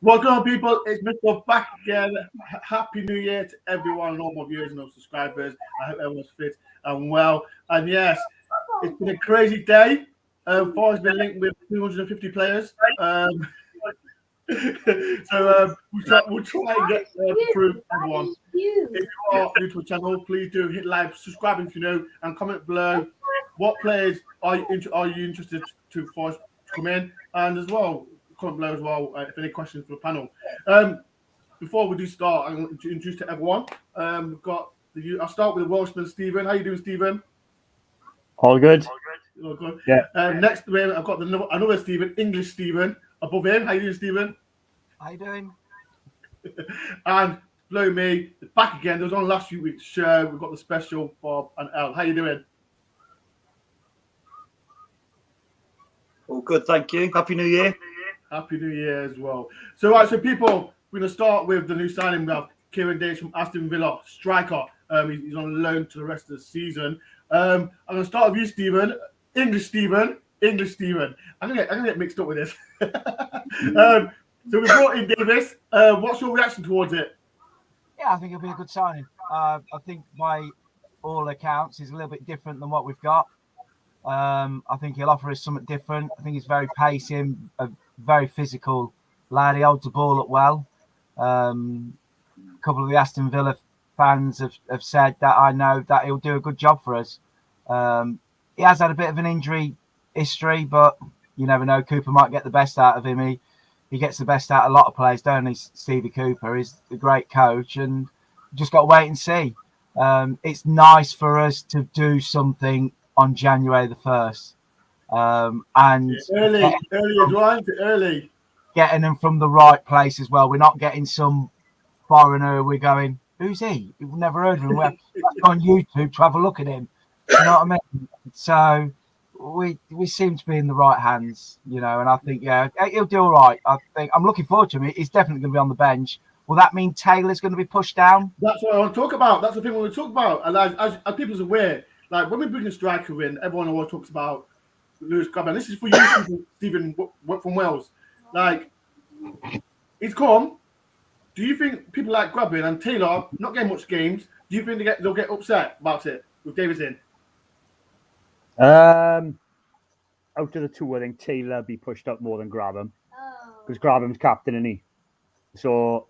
Welcome on, people. It's Mr. back again. Happy New Year to everyone, all my viewers and all subscribers. I hope everyone's fit and well. And yes, it's been a crazy day. Forest has been linked with 250 players. We'll try and get through everyone. If you are new to the channel, please do hit like, subscribe if you know, and comment below what players are you interested to Forest to come in, and as well comment below as well if any questions for the panel. Before we do start, I'm going to introduce to everyone. We've got I'll start with the Welshman Stephen. How you doing, Stephen? All good. All good. Yeah. Next to him, I've got another Stephen, English Stephen. Above him, how you doing, Stephen? How you doing? And below me, back again. There was on last week's show. We've got the special Bob and Elle. How you doing? All good, thank you. Happy New Year. Happy New Year as well. So, right, so people, we're going to start with the new signing. We have Kieran Davis from Aston Villa, striker. He's on loan to the rest of the season. I'm going to start with you, Stephen. English Stephen. I'm going to get mixed up with this. So we brought in Davis. What's your reaction towards it? Yeah, I think it'll be a good signing. I think by all accounts, he's a little bit different than what we've got. I think he'll offer us something different. I think he's very pacey, a very physical lad. He holds the ball up well. A couple of the Aston Villa fans have said that I know that he'll do a good job for us. He has had a bit of an injury history, but you never know. Cooper might get the best out of him. He gets the best out of a lot of players, don't he? Stevie Cooper is a great coach, and just got to wait and see. It's nice for us to do something on January the 1st. And early. Getting them from the right place as well. We're not getting some foreigner. We're going, who's he? We've never heard of him. We're on YouTube to have a look at him. You know what I mean? So we seem to be in the right hands, you know, and I think, yeah, he'll do all right. I think I'm looking forward to him. He's definitely going to be on the bench. Will that mean Taylor's going to be pushed down? That's what I want to talk about. That's the thing we want to talk about. And as people's aware, like when we bring a striker in, everyone always talks about Lewis Grabban. This is for you, Stephen from Wales. Like, he's come. Do you think people like Grabban and Taylor not getting much games? Do you think they'll get upset about it with Davis in? Out of the two, I think Taylor be pushed up more than Grabban because Grabban's captain, isn't he? So,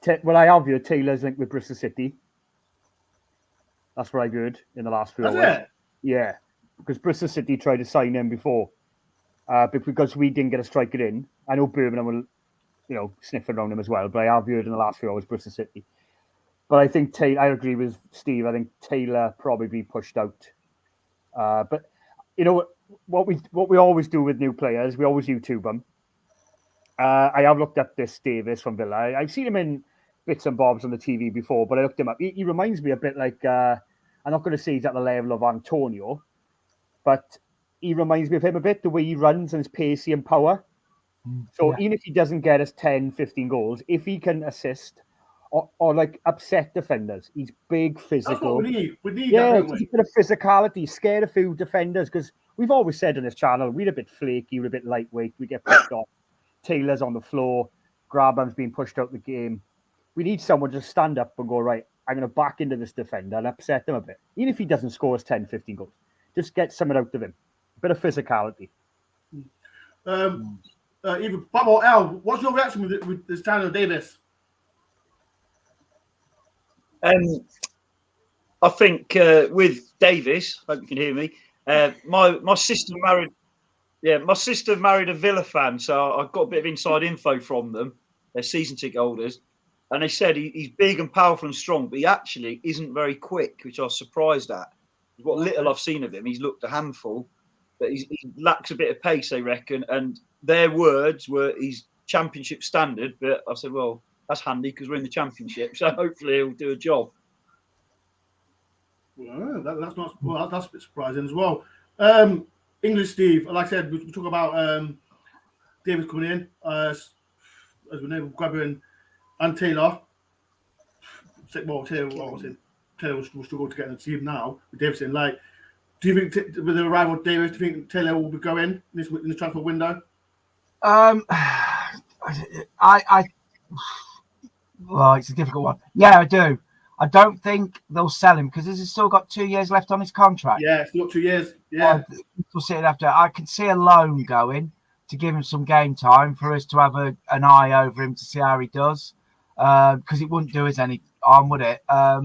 I have heard Taylor's linked with Bristol City. That's what I heard in the last few hours. Yeah, because Bristol City tried to sign him before, but because we didn't get a striker in, I know Birmingham will, sniffing around him as well. But I have heard in the last few hours Bristol City. But I think I agree with Steve. I think Taylor probably be pushed out. But you know what we always do with new players, we always YouTube them. I have looked up this Davis from Villa. I've seen him in bits and bobs on the TV before, but I looked him up. He reminds me a bit like, I'm not going to say he's at the level of Antonio, but he reminds me of him a bit, the way he runs and his pacey and power. So even if he doesn't get us 10, 15 goals, if he can assist or like upset defenders, he's big, physical. That's what we need. We need that, don't we? He's a bit of physicality, scared a few defenders, because we've always said on this channel, we're a bit flaky, we're a bit lightweight, we get pushed off. Taylor's on the floor, Grabham's being pushed out the game. We need someone to stand up and go, right, I'm going to back into this defender and upset them a bit. Even if he doesn't score us 10, 15 goals. Just get something out of him. A bit of physicality. Either Bob or Elle, what's your reaction with this signing of Davis? I think with Davis, hope you can hear me. My sister married. Yeah, my sister married a Villa fan, so I've got a bit of inside info from them. They're season ticket holders. And they said he's big and powerful and strong, but he actually isn't very quick, which I was surprised at. What little I've seen of him, he's looked a handful, but he lacks a bit of pace, they reckon. And their words were he's championship standard, but I said, well, that's handy because we're in the championship, so hopefully he'll do a job. Well, that's a bit surprising as well. English Steve, like I said, we talk about Davis coming in as we know, Grabban and Taylor. Taylor will struggle to get in the team now with Davis in. Like, do you think with the arrival of Davis, do you think Taylor will be going in the transfer window? I Well, it's a difficult one. Yeah, I do. I don't think they'll sell him because he's still got 2 years left on his contract. Yeah, still got 2 years. Yeah. We'll see it after. I can see a loan going to give him some game time for us to have an eye over him to see how he does. Because it wouldn't do us any harm, would it? I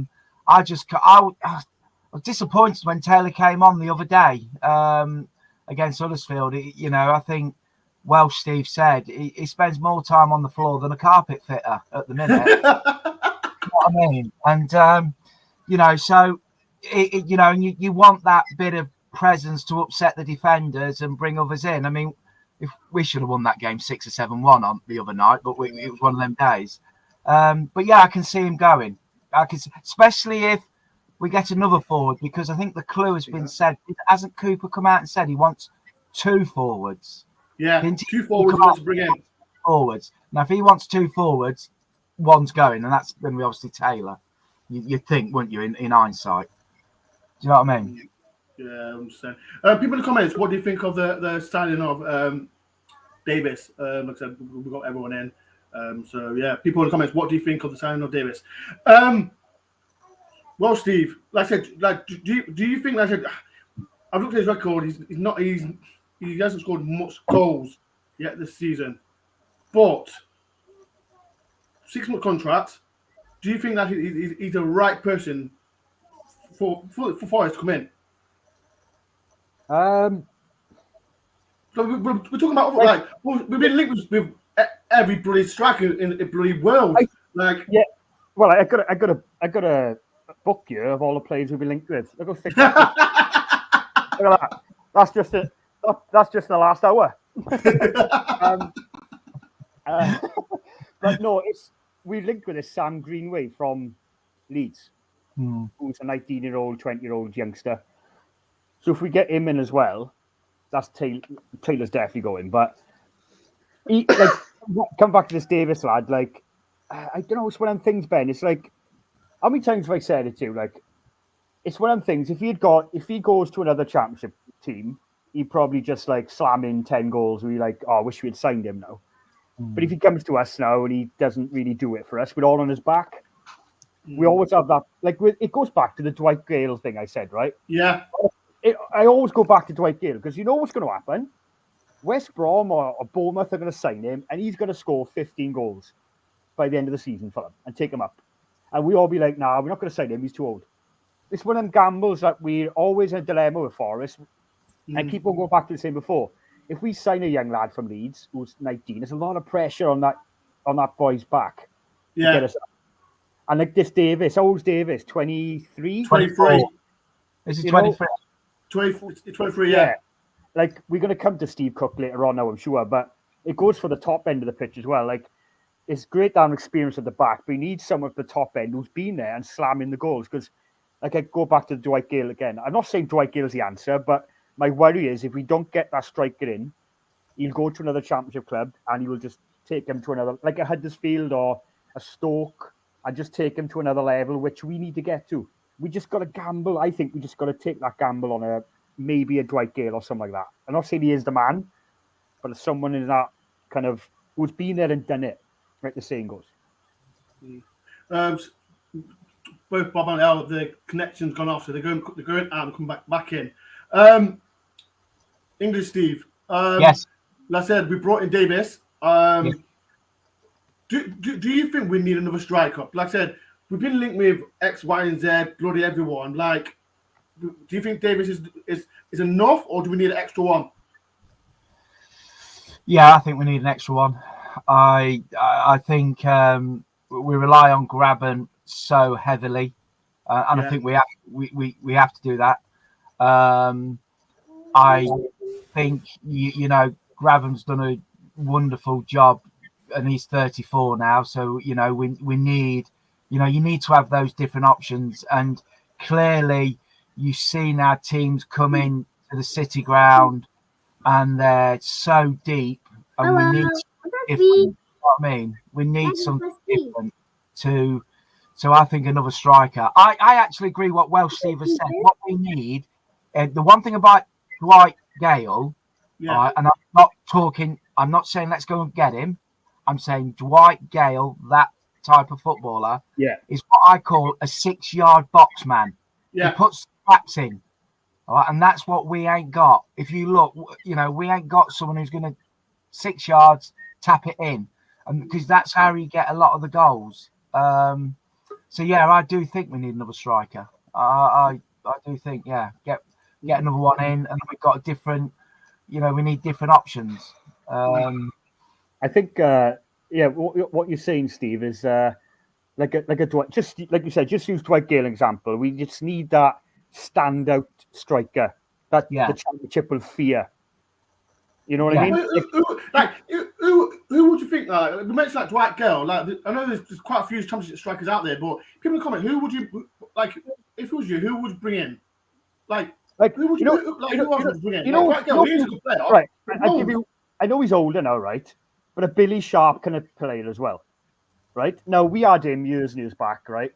was disappointed when Taylor came on the other day against Huddersfield. I think Welsh Steve said he spends more time on the floor than a carpet fitter at the minute. You know what I mean? And so you want that bit of presence to upset the defenders and bring others in. I mean, if we should have won that game 6 or 7-1 on the other night, but it was one of them days. But yeah, I can see him going. Especially if we get another forward, because I think the clue has been said. Hasn't Cooper come out and said he wants 2 forwards? Yeah, 2 forwards he wants to bring in. Forwards. Now, if he wants 2 forwards, one's going, and that's going to be obviously Taylor. You'd think, wouldn't you, in hindsight? Do you know what I mean? Yeah, I understand. People in the comments, what do you think of the signing of Davis? Like I said, we've got everyone in. So, yeah, people in the comments, what do you think of the signing of Davis? Well, Steve, like I said, do you think, like I said, I've looked at his record, he hasn't scored much goals yet this season. But 6-month contract, do you think that he's the right person for Forest to come in? So we're talking about we've been linked with every bloody striker in the bloody world. Yeah, well, I got a book here of all the players we've been linked with. Look how thick that is. Look at that. That's just the last hour. But no, we linked with a Sam Greenway from Leeds, who's a 19-year-old, 20-year-old youngster. So if we get him in as well, that's Taylor's definitely going. But come back to this Davis lad. I don't know. It's one of them things, Ben. It's like, how many times have I said it to you? Like, it's one of them things. If he goes to another championship team, he'd probably just slam in 10 goals. We I wish we had signed him now. But if he comes to us now and he doesn't really do it for us, we're all on his back. We always have that. It goes back to the Dwight Gale thing I said, right? Yeah. I always go back to Dwight Gale because you know what's going to happen. West Brom or Bournemouth are going to sign him and he's going to score 15 goals by the end of the season for them and take him up. And we all be like, nah, we're not going to sign him. He's too old. It's one of them gambles that we're always in a dilemma with Forest. I keep on going back to the same before. If we sign a young lad from Leeds who's 19, there's a lot of pressure on that boy's back. Yeah. To get us up. And this Davis, how old's Davis? 23? 23. Is he 23? 23, yeah. We're going to come to Steve Cook later on now, I'm sure, but it goes for the top end of the pitch as well. It's great to have experience at the back, but you need someone at the top end who's been there and slamming the goals. Because, I go back to Dwight Gale again. I'm not saying Dwight Gale's the answer, but my worry is if we don't get that striker in, he'll go to another championship club and he will just take him to another, like a Huddersfield or a Stoke, and just take him to another level, which we need to get to. We just got to gamble. I think we just got to take that gamble on maybe a Dwight Gale or something like that. I'm not saying he is the man, but it's someone in that kind of who's been there and done it, like the saying goes. Both Bob and El, the connection's gone off, so they're going out and come back in. English Steve. Yes. Like I said, we brought in Davis. Yes. Do you think we need another striker? Like I said, we've been linked with X, Y, and Z, bloody everyone. Do you think Davis is enough, or do we need an extra one? Yeah, I think we need an extra one. I think we rely on Graben so heavily, and I think we have to do that. I think Graben's done a wonderful job, and he's 34 now. So we need you need to have those different options, and clearly you've seen our teams come in to the City ground, and they're so deep, and we need different. You know what I mean? We need something different to. So I think another striker. I actually agree what Welsh Steve has said. What we need, the one thing about Dwight Gale, and I'm not saying let's go and get him. I'm saying Dwight Gale, that type of footballer, is what I call a 6-yard box man. Yeah. He puts traps in. All right, and that's what we ain't got. If you look, we ain't got someone who's going to 6 yards, tap it in. And because that's how you get a lot of the goals. So, yeah, I do think we need another striker. I do think, get another one in, and we've got a different, we need different options. I think, what you're saying, Steve, is like a Dwight, just like you said, just use Dwight Gale example. We just need that standout striker that the championship will fear. You know what I mean? Who would you think? We mentioned like Dwight Gale. Like I know there's quite a few championship strikers out there, but people comment, who would you like if it was you? Who would you bring in? Who would you who else would you bring in? Dwight Gale, he's a good player. Right. I know he's older now, right? But a Billy Sharp kind of player as well. Right? Now we had him years and years back, right?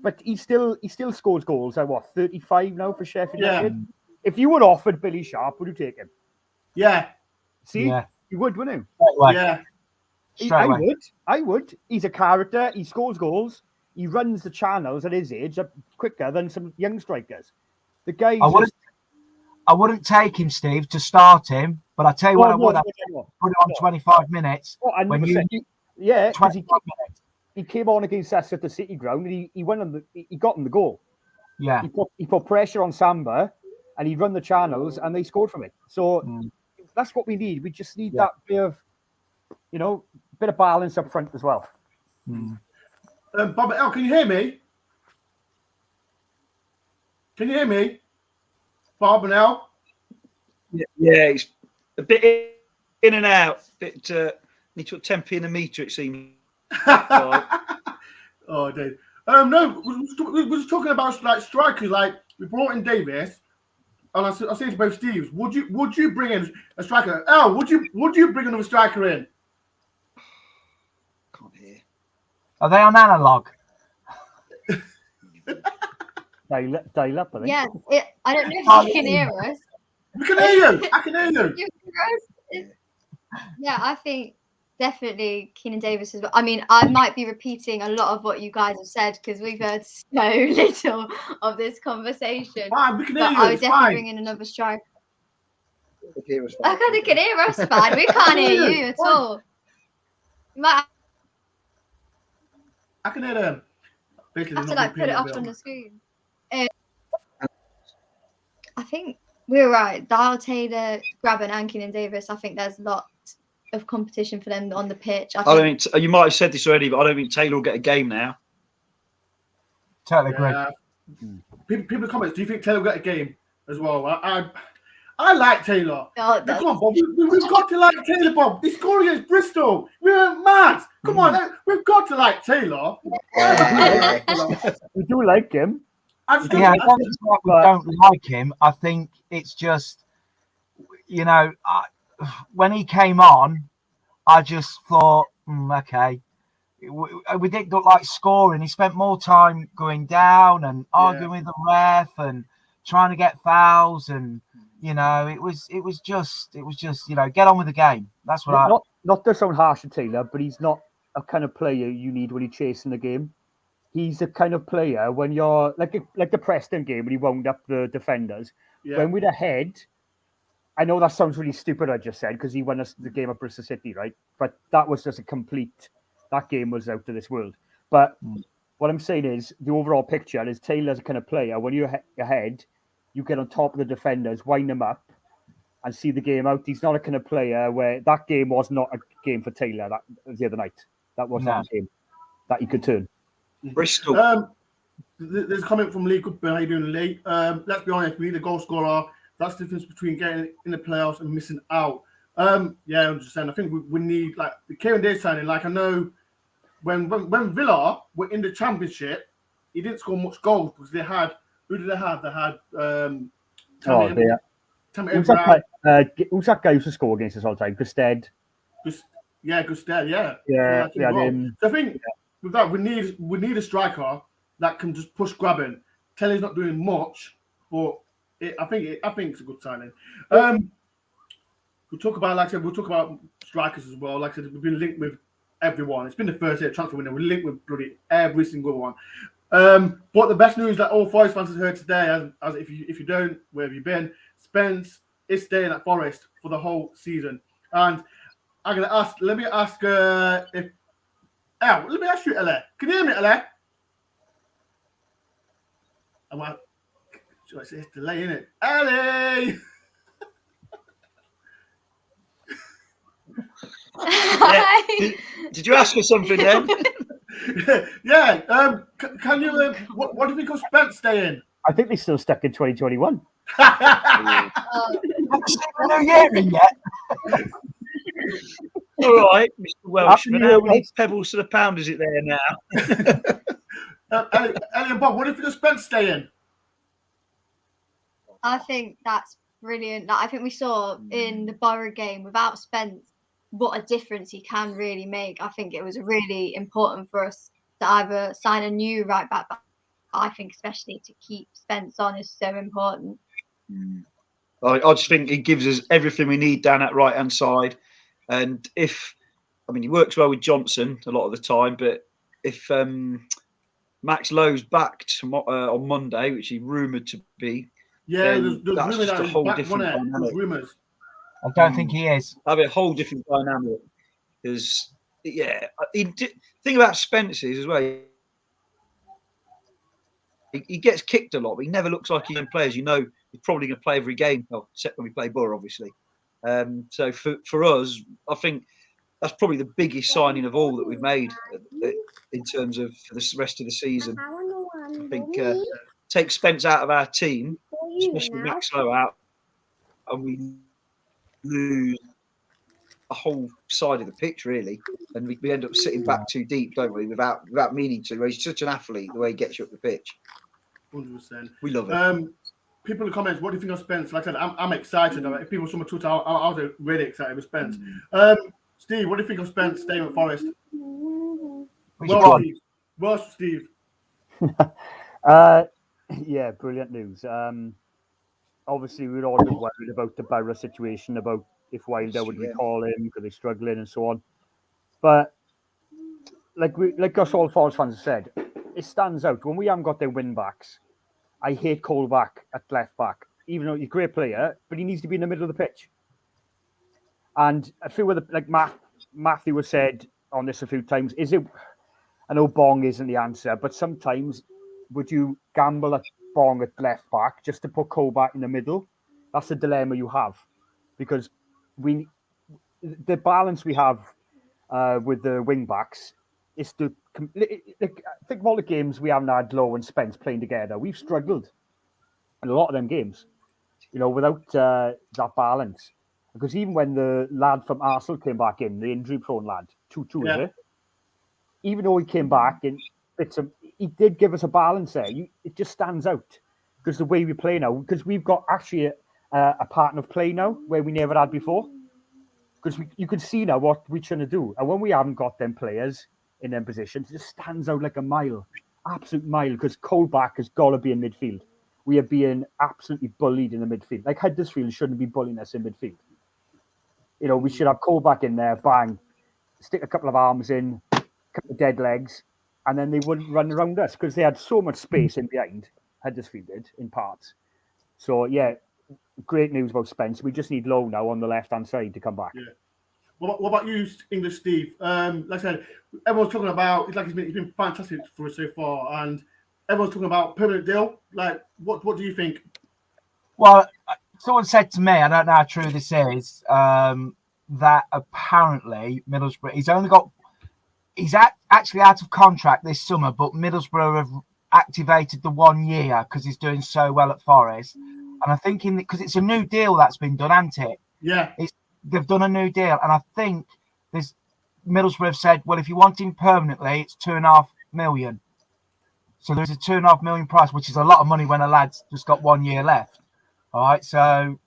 But he still scores goals at 35 now for Sheffield United. If you were offered Billy Sharp, would you take him? Yeah. See, you would, wouldn't you? Yeah. I would. He's a character. He scores goals. He runs the channels at his age quicker than some young strikers. The guy. I wouldn't take him, Steve, to start him. But I tell you what, I would. Put it on 25 minutes. He came on against us at the City ground and he got him the goal. Yeah. He put pressure on Samba and he run the channels and they scored from it. So that's what we need. We just need that bit of, bit of balance up front as well. Bob L, can you hear me? Can you hear me? Bob and L? Yeah, it's a bit in and out. Need to put 10p in a meter, it seems. Oh, dude. No, we were just talking about like strikers. Like we brought in Davis, and I said to both Steves, would you bring in a striker? Al, would you bring another striker in? Can't hear. Are they on analog? Dial up, I think. Yeah, I don't know if you can hear us. We can hear you. I can hear you. Yeah, I think definitely Kieran Davis as well. I mean, I might be repeating a lot of what you guys have said because we've heard so little of this conversation. Fine, we can hear you. I would definitely bring in another striker. Okay, they can hear us fine. We can't hear you at all. I can hear them. Basically, have to put it up on the screen. I think we're right. Dial Taylor, Grabban, and Kieran Davis. I think there's lots of competition for them on the pitch. I don't think you might have said this already, but I don't think Taylor will get a game now. Totally agree. People comments. Do you think Taylor will get a game as well? I like Taylor. Oh, come on, Bob. We've got to like Taylor, Bob. He scored against Bristol. We were mad. Come on, we've got to like Taylor. We do like him. I don't like him. I think it's just, when he came on, I just thought, okay, we didn't look like scoring. He spent more time going down and arguing with the ref and trying to get fouls, and it was just get on with the game. That's what not to sound harsh to Taylor, but he's not a kind of player you need when you're chasing the game. He's a kind of player when you're like the Preston game when he wound up the defenders. Yeah. When we're ahead, I know that sounds really stupid. I just said because he won us the game at Bristol City, right? But that was just that game was out of this world. But what I'm saying is the overall picture is Taylor's a kind of player when you're ahead, you get on top of the defenders, wind them up, and see the game out. He's not a kind of player where that game was not a game for Taylor. That was the other night. That was not a game that he could turn. Bristol. There's a comment from Lee. How you doing, Lee? Let's be honest. We need a goal scorer. That's the difference between getting in the playoffs and missing out. I'm just saying. I think we need like the Kieran Davis signing. Like I know when Villa were in the Championship, he didn't score much goals because they had. Who did they have? They had. Who's that guy who used to score against us all the time? Gusted. Gusted. Yeah. So I think with that we need a striker that can just push Grabban. Taylor's not doing much, but I think it's a good signing. We'll talk about strikers as well. Like I said, we've been linked with everyone. It's been the first year transfer window. We're linked with bloody every single one. But the best news that all Forest fans have heard today, as if you don't, where have you been? Spence is staying at Forest for the whole season. And I'm gonna ask. Let me ask you, Ele. Can you hear me, Ele? It's delay, innit? Ele! Yeah. Did you ask her something then? Yeah. Can you? What do you think of Spence staying? I think they're still stuck in 2021. Haven't seen the new year in yet. All right, Mr. Welshman. How many pebbles to the pound is it there now? Ellie and Bob, what do you think of Spence staying? I think that's brilliant. Like, I think we saw in the Borough game without Spence what a difference he can really make. I think it was really important for us to either sign a new right back, but I think especially to keep Spence on is so important. I just think he gives us everything we need down that right hand side. And he works well with Johnson a lot of the time, but if Max Lowe's back on Monday, which he's rumoured to be, there's that's just a whole different dynamic. Rumours. I don't think he is. That'll be a whole different dynamic. Because, thing about Spence is as well, he gets kicked a lot, but he never looks like he can play. As you know, he's probably going to play every game, except when we play Borough, obviously. So for us, I think that's probably the biggest signing of all that we've made in terms of the rest of the season. I think take Spence out of our team, especially Max Lowe out, and we lose a whole side of the pitch, really. And we end up sitting back too deep, don't we, without meaning to. He's such an athlete, the way he gets you up the pitch. 100%. We love it. People in the comments, what do you think of Spence? Like I said, I'm excited. If people saw my Twitter, I was really excited with Spence. Steve, what do you think of Spence staying at Forest? Welsh, Steve. Yeah, brilliant news. Obviously, we're all a bit worried about the Borough situation, about if Wilder would recall him because they're struggling and so on. But like us all Forest fans have said, it stands out. When we haven't got their win backs, I hate Colback at left back. Even though he's a great player, but he needs to be in the middle of the pitch. And I feel like Matthew has said on this a few times, I know Bong isn't the answer, but sometimes would you gamble at Bong at left back just to put Colback in the middle? That's the dilemma you have. Because the balance we have with the wing backs is to think of all the games we haven't had Lowe and Spence playing together. We've struggled in a lot of them games, without that balance. Because even when the lad from Arsenal came back in, the injury-prone lad, 2-2, is it? Even though he came back and he did give us a balance there. It just stands out because the way we play now. Because we've got actually a pattern of play now where we never had before. Because you can see now what we're trying to do, and when we haven't got them players in them positions, it just stands out like a mile, absolute mile. Because Colback has got to be in midfield. We are being absolutely bullied in the midfield. Like Huddersfield shouldn't be bullying us in midfield. We should have Colback in there, bang, stick a couple of arms in, a couple of dead legs, and then they wouldn't run around us because they had so much space in behind. Huddersfield did in parts. So yeah, great news about Spence. We just need Lowe now on the left-hand side to come back. Yeah. What about you, English Steve? Like I said, everyone's talking about. It's like he's been fantastic for us so far, and everyone's talking about permanent deal. Like, what do you think? Well, someone said to me, I don't know how true this is, that apparently Middlesbrough, he's actually out of contract this summer, but Middlesbrough have activated the 1 year because he's doing so well at Forest. And I'm thinking because it's a new deal that's been done, hasn't it? Yeah. They've done a new deal. And I think Middlesbrough have said, well, if you want him permanently, it's $2.5 million. So there's a $2.5 million price, which is a lot of money when a lad's just got 1 year left. All right. So,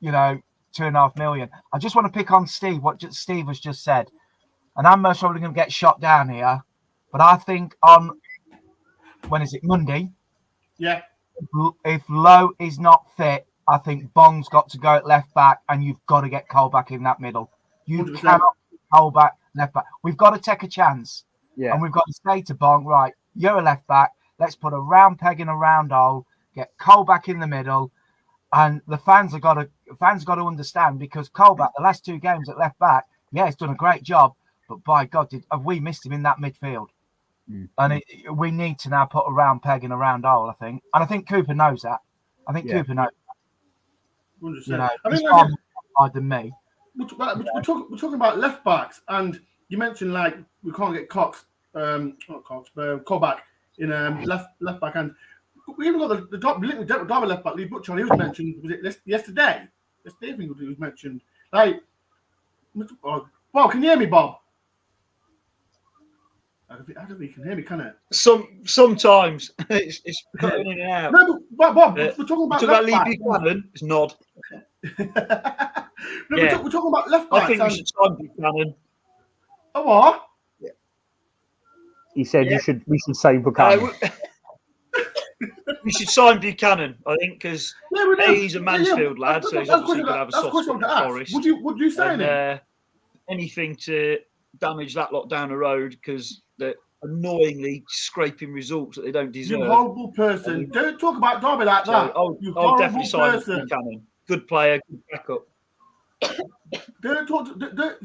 $2.5 million. I just want to pick on Steve, what Steve has just said. And I'm most probably going to get shot down here. But I think when is it? Monday? Yeah. If Lowe is not fit, I think Bong's got to go at left back and you've got to get Colback in that middle. You 100%. Cannot keep Colback left back. We've got to take a chance. Yeah. And we've got to say to Bonk, right, you're a left back. Let's put a round peg in a round hole, get Cole back in the middle. And the fans have got to understand, because Colback, the last 2 games at left back, yeah, he's done a great job. But by God, have we missed him in that midfield? And we need to now put a round peg in a round hole, I think. And I think Cooper knows that. Cooper knows that. You know, he's far more than me. We're talking about left backs, and you mentioned like we can't get Colback in left back, and we even got the Derby left back, Lee Butcher. He was mentioned. Was it yesterday? Yesterday, I think he was mentioned. Like, Bob, can you hear me, Bob? I don't think you can hear me, can it? Sometimes it's cutting in and out. No, but Bob, we're talking about Lee Buchanan. It's nod. We're talking about left backs. I think we should sign Buchanan. Oh, what? He said we should sign Buchanan. We should sign Buchanan, I think, because he's a Mansfield lad, so he's obviously going to have a soft spot for Forest. Would you sign him? Anything to damage that lot down the road, because they're annoyingly scraping results that they don't deserve. You horrible person. Don't talk about Derby like that. I'll definitely sign Buchanan. Good player, good backup.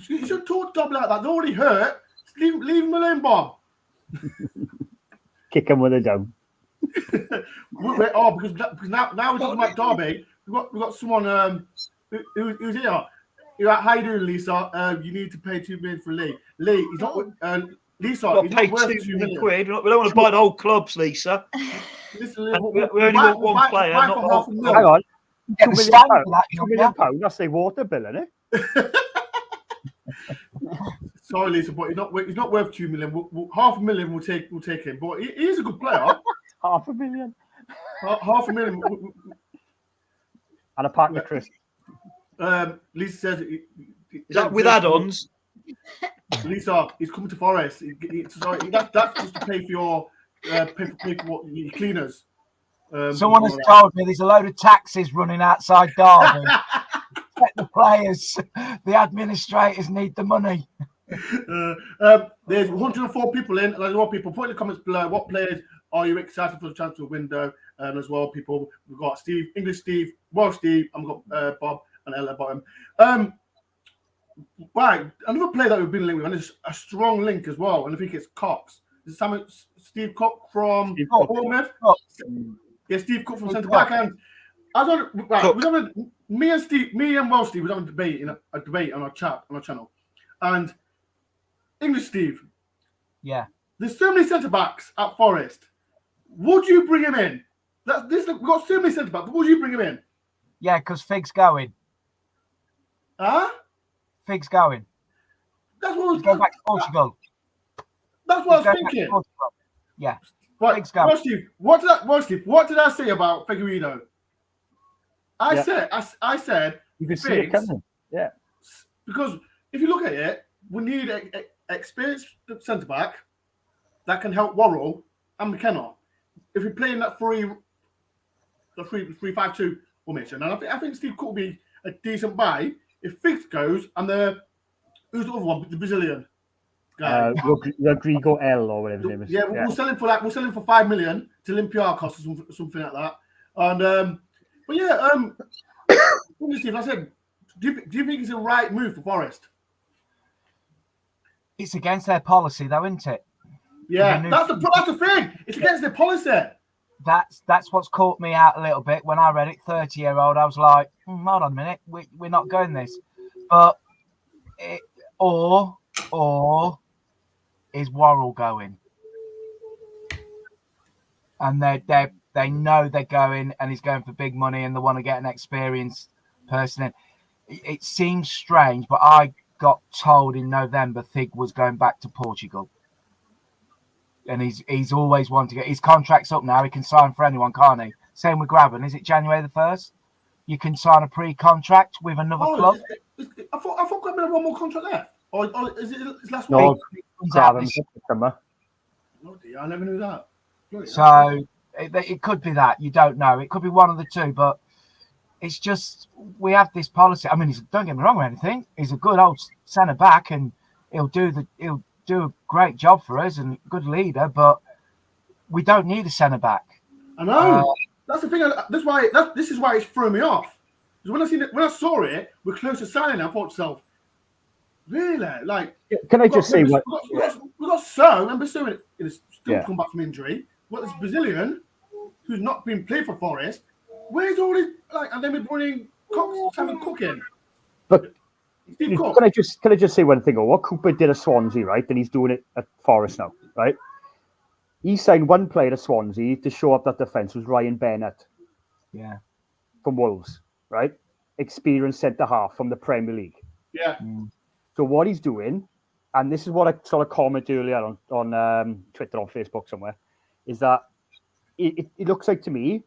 You should talk to Derby like that. They're already hurt. Leave him alone, Bob. Kick him with a down. Because now we're talking about Derby. We've got someone who's here. You're like, how you doing, Lisa? You need to pay $2 million for Lee. Lee, he's not. Lisa, he's not worth $2 million. We don't want to buy the whole clubs, Lisa. Listen, we only want one player. Hang on. £2 million. That's the water bill, isn't it? Sorry, Lisa, but he's not worth $2 million. $500,000 we'll take him. But he is a good player. $500,000. $500,000. And a pack of crisps. Lisa says, is that with add-ons? Lisa, he's coming to Forest. That's just to pay for your your cleaners. Someone has told me there's a load of taxis running outside Derby. The players, the administrators need the money. There's 104 people in, and there's more people. Put in the comments below what players are you excited for the transfer window, as well. People, we've got Steve, English Steve, Welsh Steve, and we've got Bob and Ella bottom. Right, another player that we've been linked with, and it's a strong link as well, and I think it's Cox. Is it Steve Cook from Bournemouth? Yeah, Steve Cook from centre back. And I was on, me and Welsh Steve was having a debate on our channel, and English Steve. Yeah. There's so many centre backs at Forest. Would you bring him in? We've got so many centre backs. But would you bring him in? Yeah, because Fig's going. Huh? Fig's going. That's what I was going back to Portugal. That's what I was thinking. Yeah. Right. Fig's going. What did I say about Figueiredo? I said you can see it coming. Yeah. Because if you look at it, we need an experienced centre back that can help Worrell and McKenna. If we play in that 3-5-2 formation, and I think Steve Cook will be a decent buy if Figgs goes and who's the other one, the Brazilian guy, Rodrigo L or whatever his name is. Yeah, we'll sell him for $5 million to Olympiacos or something like that. And Steve, I said, do you think it's a right move for Forest? It's against their policy, though, isn't it? Yeah, that's the thing. It's against their policy. That's what's caught me out a little bit. When I read it, 30-year-old, I was like, hold on a minute, we're not going this. But or is Worrell going? And they know they're going, and he's going for big money, and they want to get an experienced person in. It seems strange, but I got told in November Thig was going back to Portugal. And he's always wanted to get his contract's up now. He can sign for anyone, can't he? Same with Graben. Is it January the 1st? You can sign a pre-contract with another club. I thought Graben had one more contract left. Or is it his last one? No, I never knew that. So it could be that. You don't know. It could be one of the two, but it's just we have this policy. I mean, don't get me wrong or anything. He's a good old centre back, and he'll do a great job for us and good leader, but we don't need a centre back. I know. That's the thing. This is why it's thrown me off. Because when I saw it, we're close to signing. I thought to myself, really? Like, can I just say what we got So, remember So is still come back from injury. Well, this Brazilian who's not been played for Forest. Where's all this? Like, and then we're bringing Simon Cook in. But Steve Cook. Can I just say one thing? What Cooper did at Swansea, right? And he's doing it at Forest now, right? He signed one player at Swansea to show up that defence was Ryan Bennett. Yeah. From Wolves, right? Experienced centre half from the Premier League. Yeah. So what he's doing, and this is what I sort of commented earlier on Twitter or Facebook somewhere, is that it looks like to me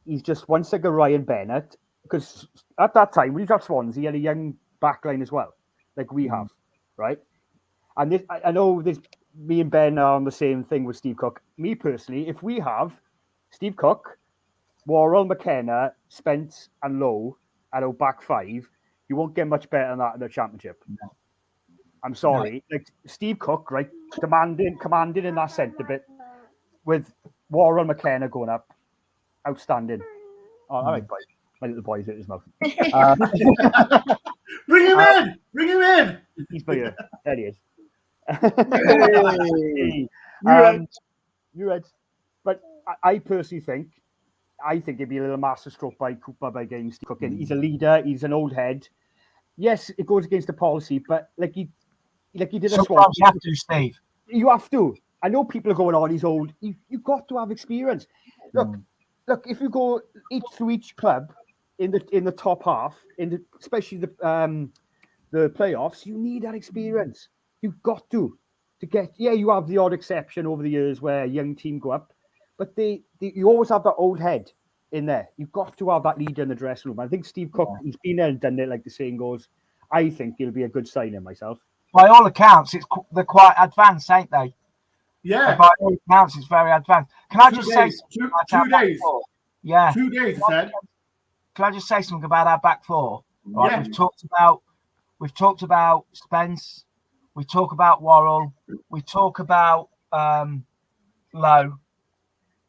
he's just one second Ryan Bennett, because at that time when he was at Swansea, he had a young backline as well, like we have, right? And this, I know this. Me and Ben are on the same thing with Steve Cook. Me personally, if we have Steve Cook, Worrell, McKenna, Spence, and Lowe at our back five, you won't get much better than that in the Championship. No. I'm sorry. No. Like Steve Cook, right, commanding in that centre bit with Worrell, McKenna going up, outstanding. Oh, all right, boy. My little boy's at his mouth. Bring him in! Bring him in! He's by here. There he is. You're right. But I personally think it'd be a little masterstroke by Cooper by getting Steve Cook in. He's a leader. He's an old head. Yes, it goes against the policy, but like he did a Sometimes you have to, Steve. You have to. I know people are going on. He's old. You've got to have experience. Look. If you go through each club in the top half, especially the playoffs, you need that experience. You've got to get. Yeah, you have the odd exception over the years where a young team go up, but you always have that old head in there. You've got to have that leader in the dressing room. I think Steve Cook, he's been there and done it, like the saying goes. I think he'll be a good signing myself. By all accounts, they're quite advanced, ain't they? Yeah. And by all accounts, it's very advanced. Can I just say something about 2 days? Yeah. 2 days, I said. Can I just say something about our back four? Right, yeah. We've talked about Spence. We talk about Worrell. We talk about Lowe.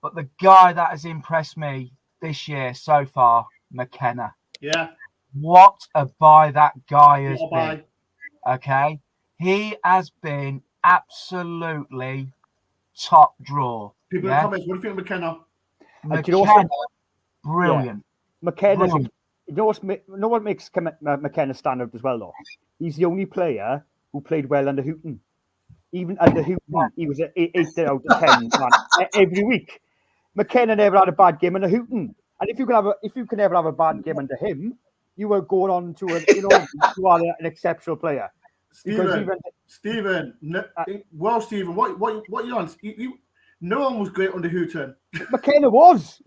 But the guy that has impressed me this year so far, McKenna. Yeah. What a buy that guy has been. Buy. Okay. He has been absolutely top draw. People in the comments, what do you think of McKenna? McKenna, brilliant. Yeah. McKenna, you know what makes McKenna stand out as well, though? He's the only player who played well under Houghton. Even under Houghton, he was 8 out of 10 every week. McKenna never had a bad game under Houghton, and if you can ever have a bad game under him, you were going on to you are an exceptional player. Stephen, what you on? No one was great under Houghton. McKenna was.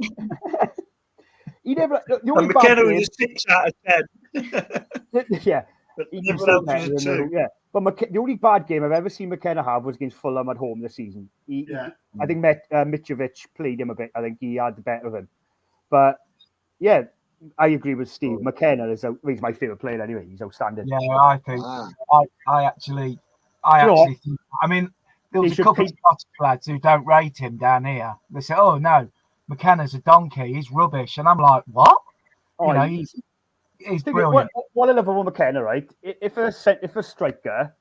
He never. McKenna was a 6 out of 10. Yeah. Yeah. But the only bad game I've ever seen McKenna have was against Fulham at home this season. I think Mitrovic played him a bit. I think he had the better of him. But yeah, I agree with Steve. McKenna he's my favourite player anyway. He's outstanding. Yeah, I think. I actually think. I mean, there was a couple of Scottish lads who don't rate him down here. They say, "Oh no, McKenna's a donkey. He's rubbish," and I'm like, "What?" He's brilliant. What I love about McKenna, right? If a striker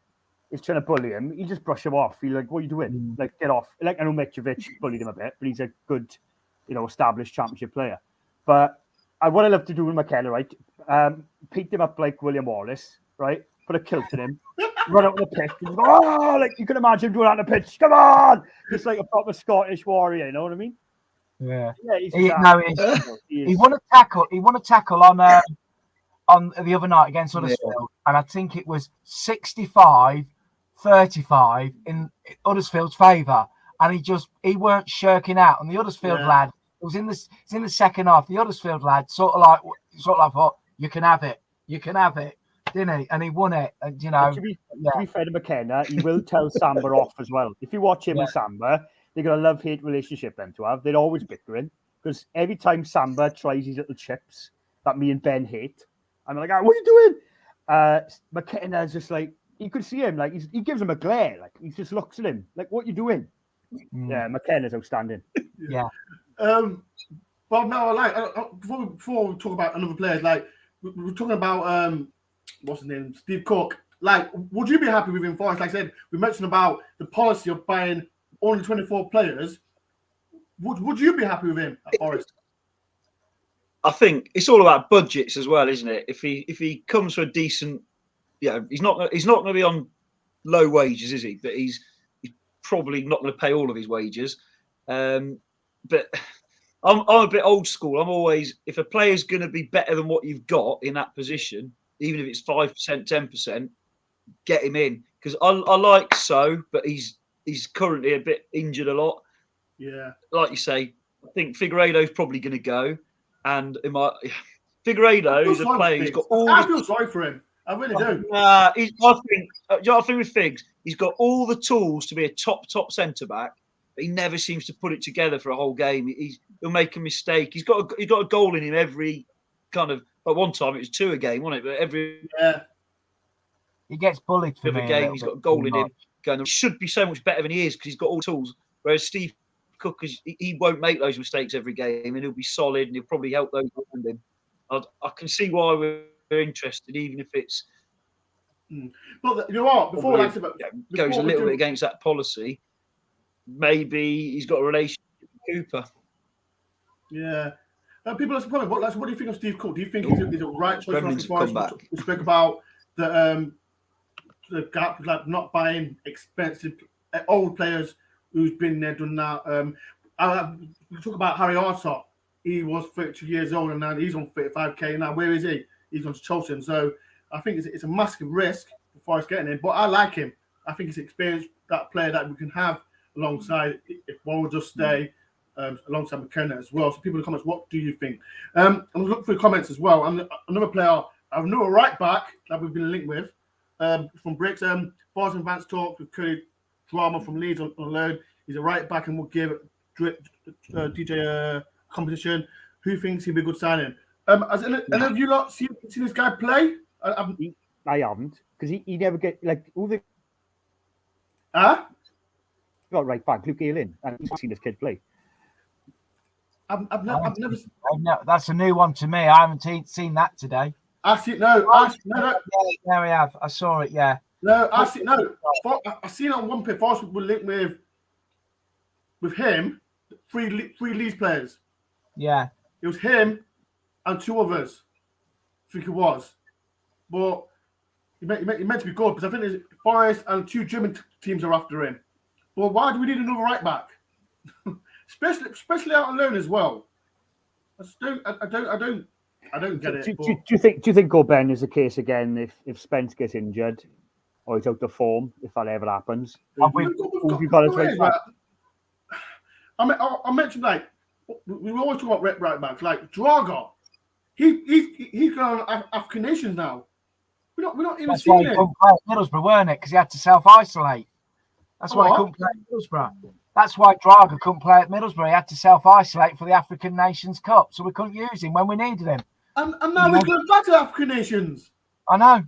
is trying to bully him, you just brush him off. You're like, "What are you doing? Like, get off!" Like I know Mitrovic bullied him a bit, but he's a good, established championship player. But what I love to do with McKenna, right? Pick him up like William Wallace, right? Put a kilt in him, run out on the pitch, and go, like you can imagine him doing that on the pitch. Come on, just like a proper Scottish warrior. You know what I mean? Yeah. He won a tackle. He won a tackle on the other night against Huddersfield, and I think it was 65-35 in Huddersfield's favour, and he weren't shirking out. And the Huddersfield lad, it was in the second half. The Huddersfield lad sort of like thought, you can have it, didn't he? And he won it. And to be fair to McKenna, he will tell Samba off as well. If you watch him and Samba, they're got a love-hate relationship them to have. They're always bickering because every time Samba tries his little chips that me and Ben hate, I'm like, what are you doing? McKenna's just like, you could see him like he gives him a glare. Like he just looks at him like, "What you doing?" Yeah, McKenna's outstanding. Yeah. Well, no, like before we talk about another player, like we're talking about what's his name, Steve Cook. Like, would you be happy with him, Forest? Like I said, we mentioned about the policy of buying only 24 players. Would you be happy with him at Forest? I think it's all about budgets as well, isn't it? If he comes for a decent, he's not going to be on low wages, is he? But he's probably not going to pay all of his wages. But I'm a bit old school. I'm always, if a player's going to be better than what you've got in that position, even if it's 5%, 10%, get him in. Because I like So, but he's currently a bit injured a lot. Yeah. Like you say, I think Figueiredo's probably going to go. And Figueiredo is a player who's got all. I feel sorry for him. I really do. I think with Figs, he's got all the tools to be a top centre back, but he never seems to put it together for a whole game. He'll make a mistake. He's got a goal in him every kind of. At one time it was 2 a game, wasn't it? But every he gets bullied for every game he's got a goal in him. Going, he should be so much better than he is because he's got all the tools. Whereas Steve Cook, he won't make those mistakes every game, and he'll be solid, and he'll probably help those around him. I can see why we're interested, even if it's. But you know what? Before goes a little bit against that policy, maybe he's got a relationship with Cooper. Yeah. People are saying, what do you think of Steve Cook? Do you think he's a right choice for us? We spoke about the gap, like not buying expensive old players who's been there, done that. We talk about Harry Arter. He was 32 years old and now he's on 35k. Now where is he? He's on Chelsea. So I think it's a massive risk for Forest getting in. But I like him. I think he's experienced, that player that we can have alongside if one will just stay. Alongside McKenna as well. So people in the comments, what do you think? I'm looking for the comments as well. And another player, I know a right back that we've been linked with from Bricks. Forest and Vance talk with Curry Drama from Leeds on loan. He's a right back and will give DJ a competition. Who thinks he'll be a good signing? Have you lot seen this guy play? I haven't, because he never get like who they got right back, Luke Ayling, and he's seen this kid play. I've never. That's a new one to me. I haven't seen that today. I see it. No. Yeah, we have. I saw it. Yeah. No, I see. No, I seen it on one page. Forest were linked with him. Three Leeds players. Yeah. It was him and 2 others. I think it was, but he meant to be good because I think there's Forest and 2 German teams are after him. But why do we need another right back? Especially out on loan as well. I don't get it. Do you think Goben is the case again if Spence gets injured or he's out of form, if that ever happens? We've got to right back. I mentioned like we always talk about right backs like Draga. He's going on African nations now. We're not even seeing it. That's why he couldn't play at Middlesbrough, weren't it? Because he had to self-isolate. That's why he couldn't play at Middlesbrough. That's why Draga couldn't play at Middlesbrough. He had to self-isolate for the African Nations Cup, so we couldn't use him when we needed him. And now we're going back to African nations. I know.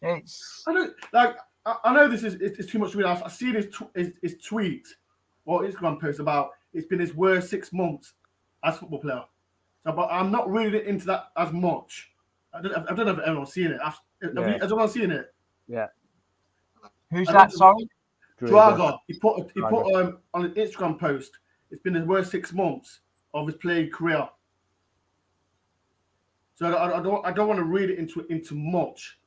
I know this is too much to read. I've seen his tweet or Instagram post about it's been his worst 6 months as a football player. So, but I'm not reading into that as much. I don't know if anyone's seen it. Has anyone seen it? Yeah. Who's that? Sorry. Draga. He put on an Instagram post. It's been his worst 6 months of his playing career. So I don't want to read it into much,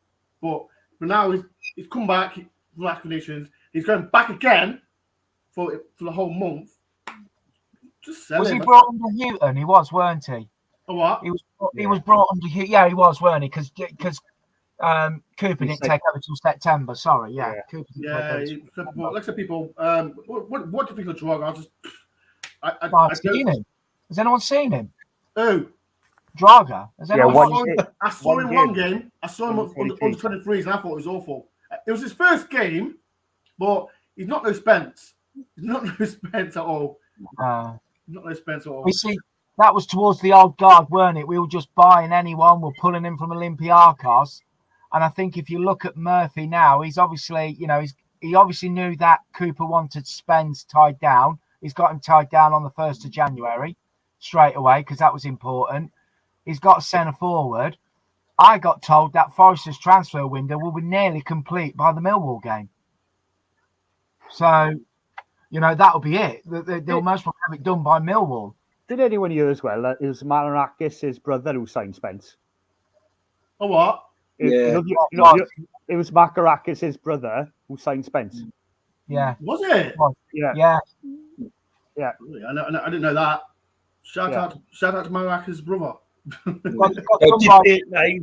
but now he's come back from African Nations. He's going back again for the whole month. Just sell Was him. he brought under Houghton? He was, weren't he? A what? He was brought under Houghton. Yeah, he was, weren't he? Because Cooper didn't take over until September. Sorry, yeah. Cooper didn't take over. Like I said, people, what do you think of Draga? I've seen him. Has anyone seen him? Oh. Draga? I saw him one game. I saw him on the 23s and I thought it was awful. It was his first game, but he's not no Spence. He's not no Spence at all. Not no Spence at all. We see that was towards the old guard, weren't it? We were just buying anyone. We're pulling him from Olympiacos, And I think if you look at Murphy now, he's obviously, he obviously knew that Cooper wanted Spence tied down. He's got him tied down on the 1st of January straight away because that was important. He's got a centre forward. I got told that Forest's transfer window will be nearly complete by the Millwall game. So, that'll be it. They'll most probably have it done by Millwall. Did anyone hear as well that it was Malinakis, his brother, who signed Spence? Oh, what? Yeah. It was Makarakis, his brother, who signed Spence. Yeah. Was it? Yeah. I didn't know that. Shout out to Marakis' brother. He was the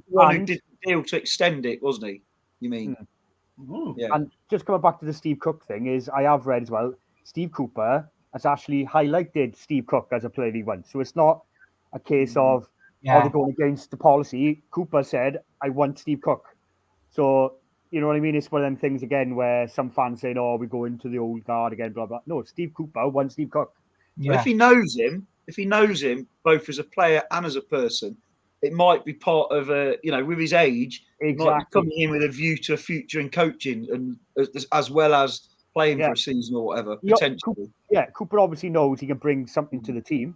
one who did the deal to extend it, wasn't he? You mean? Yeah. And just coming back to the Steve Cook thing, is I have read as well, Steve Cooper has actually highlighted Steve Cook as a player he wants. So it's not a case of they're going against the policy. Cooper said, I want Steve Cook. So, you know what I mean? It's one of them things again where some fans saying, oh, we go into the old guard again, blah, blah. No, Steve Cooper wants Steve Cook. Yeah. If he knows him both as a player and as a person, it might be part of with his age, he might be coming in with a view to a future in coaching and as well as playing for a season or whatever, potentially. Cooper obviously knows he can bring something to the team.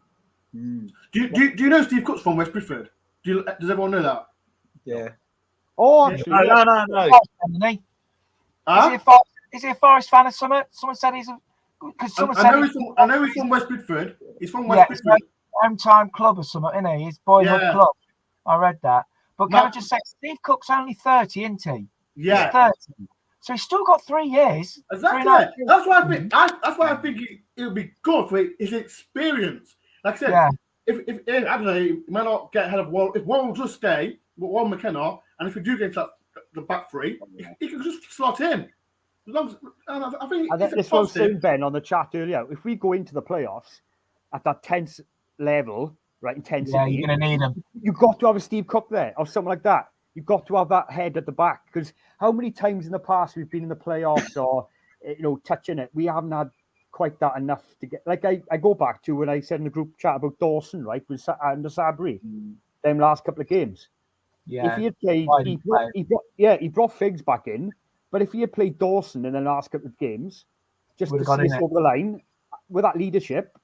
Do you know Steve Cook's from West Bridgford? Does everyone know that? Yeah. Oh, actually, no. Is he a Forest fan or something? Someone said he's a... I know he's from West Bridgford. He's from West Bridgford. Hometown club or something, isn't he? His boyhood club. I read that. But can I just say, Steve Cook's only 30, isn't he? Yeah. He's 30. So he's still got 3 years. Exactly. That's why I think it would be good for his experience. Like I said, if I don't know, he might not get ahead of one. If one will just stay with one McKenna, and if we do get to the back three, he can just slot in. I think this was saying, Ben, on the chat earlier. If we go into the playoffs at that tense level, right, intensity, you're going to need him. You've got to have a Steve Cook there or something like that. You've got to have that head at the back, because how many times in the past we've been in the playoffs or touching it, we haven't had quite that enough to get. Like I go back to when I said in the group chat about Dawson, right, with under Sabri, them last couple of games. Yeah, if he had played, he brought Figs back in. But if he had played Dawson in the last couple of games, just to see us over the line with that leadership,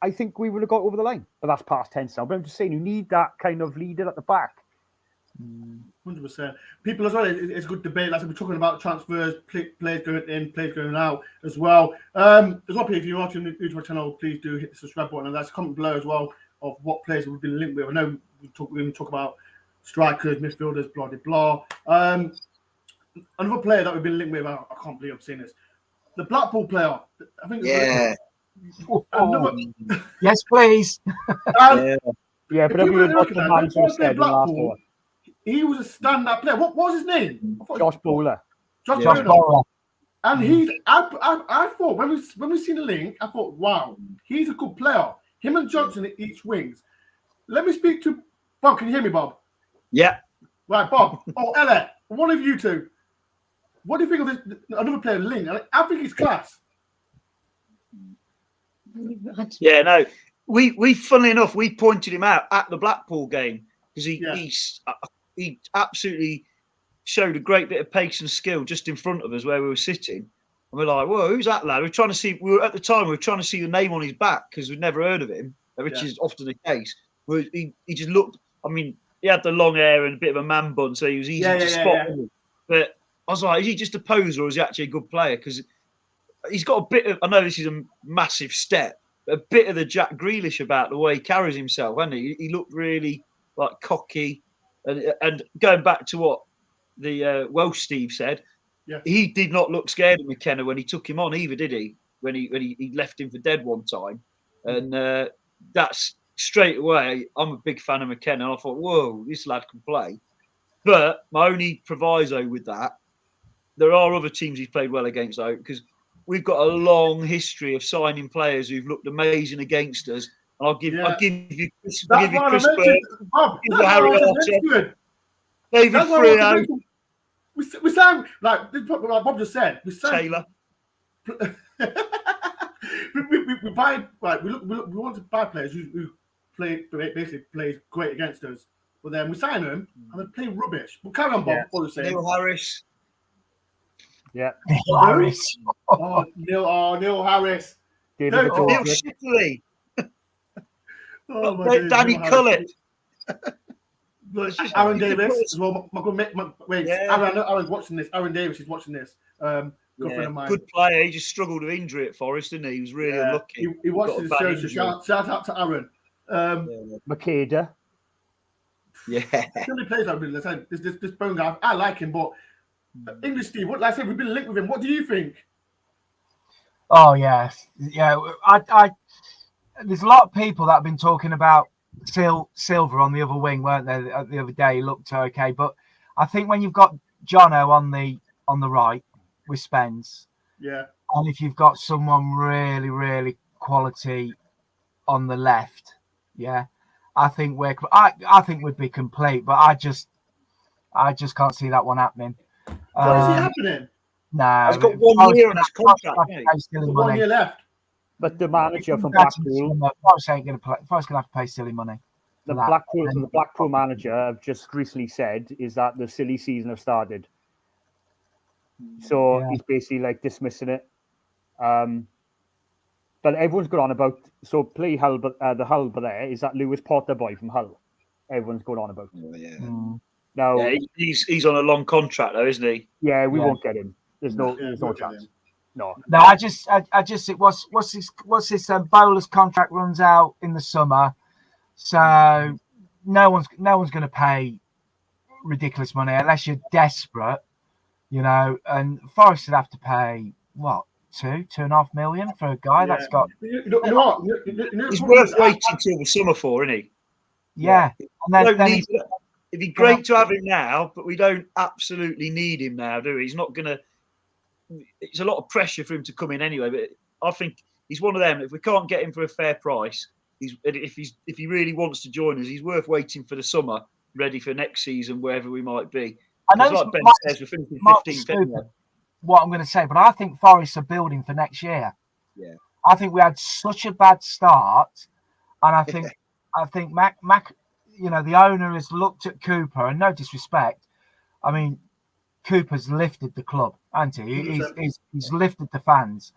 I think we would have got over the line. But that's past tense now. But I'm just saying, you need that kind of leader at the back. 100%. People as well, it's a good debate. Like we're talking about transfers, players going in, players going out as well. As well, if you're watching the YouTube channel, please do hit the subscribe button and let's comment below as well of what players we've been linked with. I know we're going to talk about strikers, midfielders, blah, blah, blah. Another player that we've been linked with, I can't believe I'm seeing this. The Blackpool player. I think. Yeah. Yes, please. Yeah, but everyone got the man who said Blackpool. He was a stand-up player. What was his name? Josh Bowler. Josh Bowler. And I thought when we seen the link, I thought, wow, he's a good player. Him and Johnson at each wings. Let me speak to Bob. Can you hear me, Bob? Yeah. Right, Bob. Elliot, one of you two. What do you think of this? Another player, Link? I think he's class. Yeah, no. We funnily enough, we pointed him out at the Blackpool game because he absolutely showed a great bit of pace and skill just in front of us where we were sitting. And we're like, whoa, who's that lad? We're trying to see. At the time, we were trying to see the name on his back because we'd never heard of him, which is often the case. He just looked. I mean, he had the long hair and a bit of a man bun, so he was easy to spot. Yeah. But I was like, is he just a poser or is he actually a good player? Because he's got a bit of. I know this is a massive step, but a bit of the Jack Grealish about the way he carries himself, hasn't he? He looked really like cocky, and going back to what the Welsh Steve said, he did not look scared of McKenna when he took him on either, did he? When he left him for dead one time, and that's straight away. I'm a big fan of McKenna. And I thought, whoa, this lad can play. But my only proviso with that, there are other teams he's played well against, though, because we've got a long history of signing players who've looked amazing against us. And I'll give you Chris Bird, Harry Arter, David Freo. We sound like Bob just said. We sound Taylor. we buy we want to buy players who play great against us. But then we sign him and they play rubbish. But carry on, Bob. Yeah. What you saying? Neil Harris. Yeah. Neil Harris. Oh, Neil Harris. David Don't- McCall. Neil Shipley. Oh, my days, Danny Neil Harris. Cullett. Look, Aaron Davis as well. Wait, Yeah. Aaron's watching this. Aaron Davis is watching this. Good friend of mine. Good player. He just struggled with injury at Forest, didn't he? He was really unlucky. He watches Got a the bad show, so injury. shout out to Aaron. Makeda. Yeah. Somebody plays like really. This bone guy, I like him, but English Steve, what like I said, we've been linked with him. What do you think? Oh yeah. I there's a lot of people that have been talking about Silver on the other wing, weren't there? The other day he looked okay, but I think when you've got Jono on the right with Spence, Yeah. and if you've got someone really, really quality on the left, yeah, I think I think we'd be complete, but I just can't see that one happening. What is it happening? Nah, He's got 1 year on his contract, hasn't he? 1 year left. But the manager from Blackpool, Forest ain't going to play. Forest going to have to pay silly money. the Blackpool manager have just recently said is that the silly season have started. So he's basically like dismissing it. But everyone's gone on about play Hull, but the Hull there is that Lewis Potter boy from Hull. Everyone's going on about. Oh, yeah. Now He's on a long contract though, isn't he? Yeah, we won't get him. There's no chance. No. I just what's this bowler's contract runs out in the summer, so no one's going to pay ridiculous money unless you're desperate, and Forest would have to pay what, 2.5 million for a guy that's got. You know what? He's worth waiting till the summer for, isn't he? Yeah. And then it'd be great to have him now, but we don't absolutely need him now, do we? He's not going to. It's a lot of pressure for him to come in anyway, but I think he's one of them. If we can't get him for a fair price, if he really wants to join us, he's worth waiting for the summer, ready for next season, wherever we might be. I know like Ben says, we're finishing 15th anyway. What I'm going to say, but I think Forest are building for next year. Yeah, I think we had such a bad start, and I think Mac, the owner has looked at Cooper, and no disrespect, I mean, Cooper's lifted the club, hasn't he? He's lifted the fans.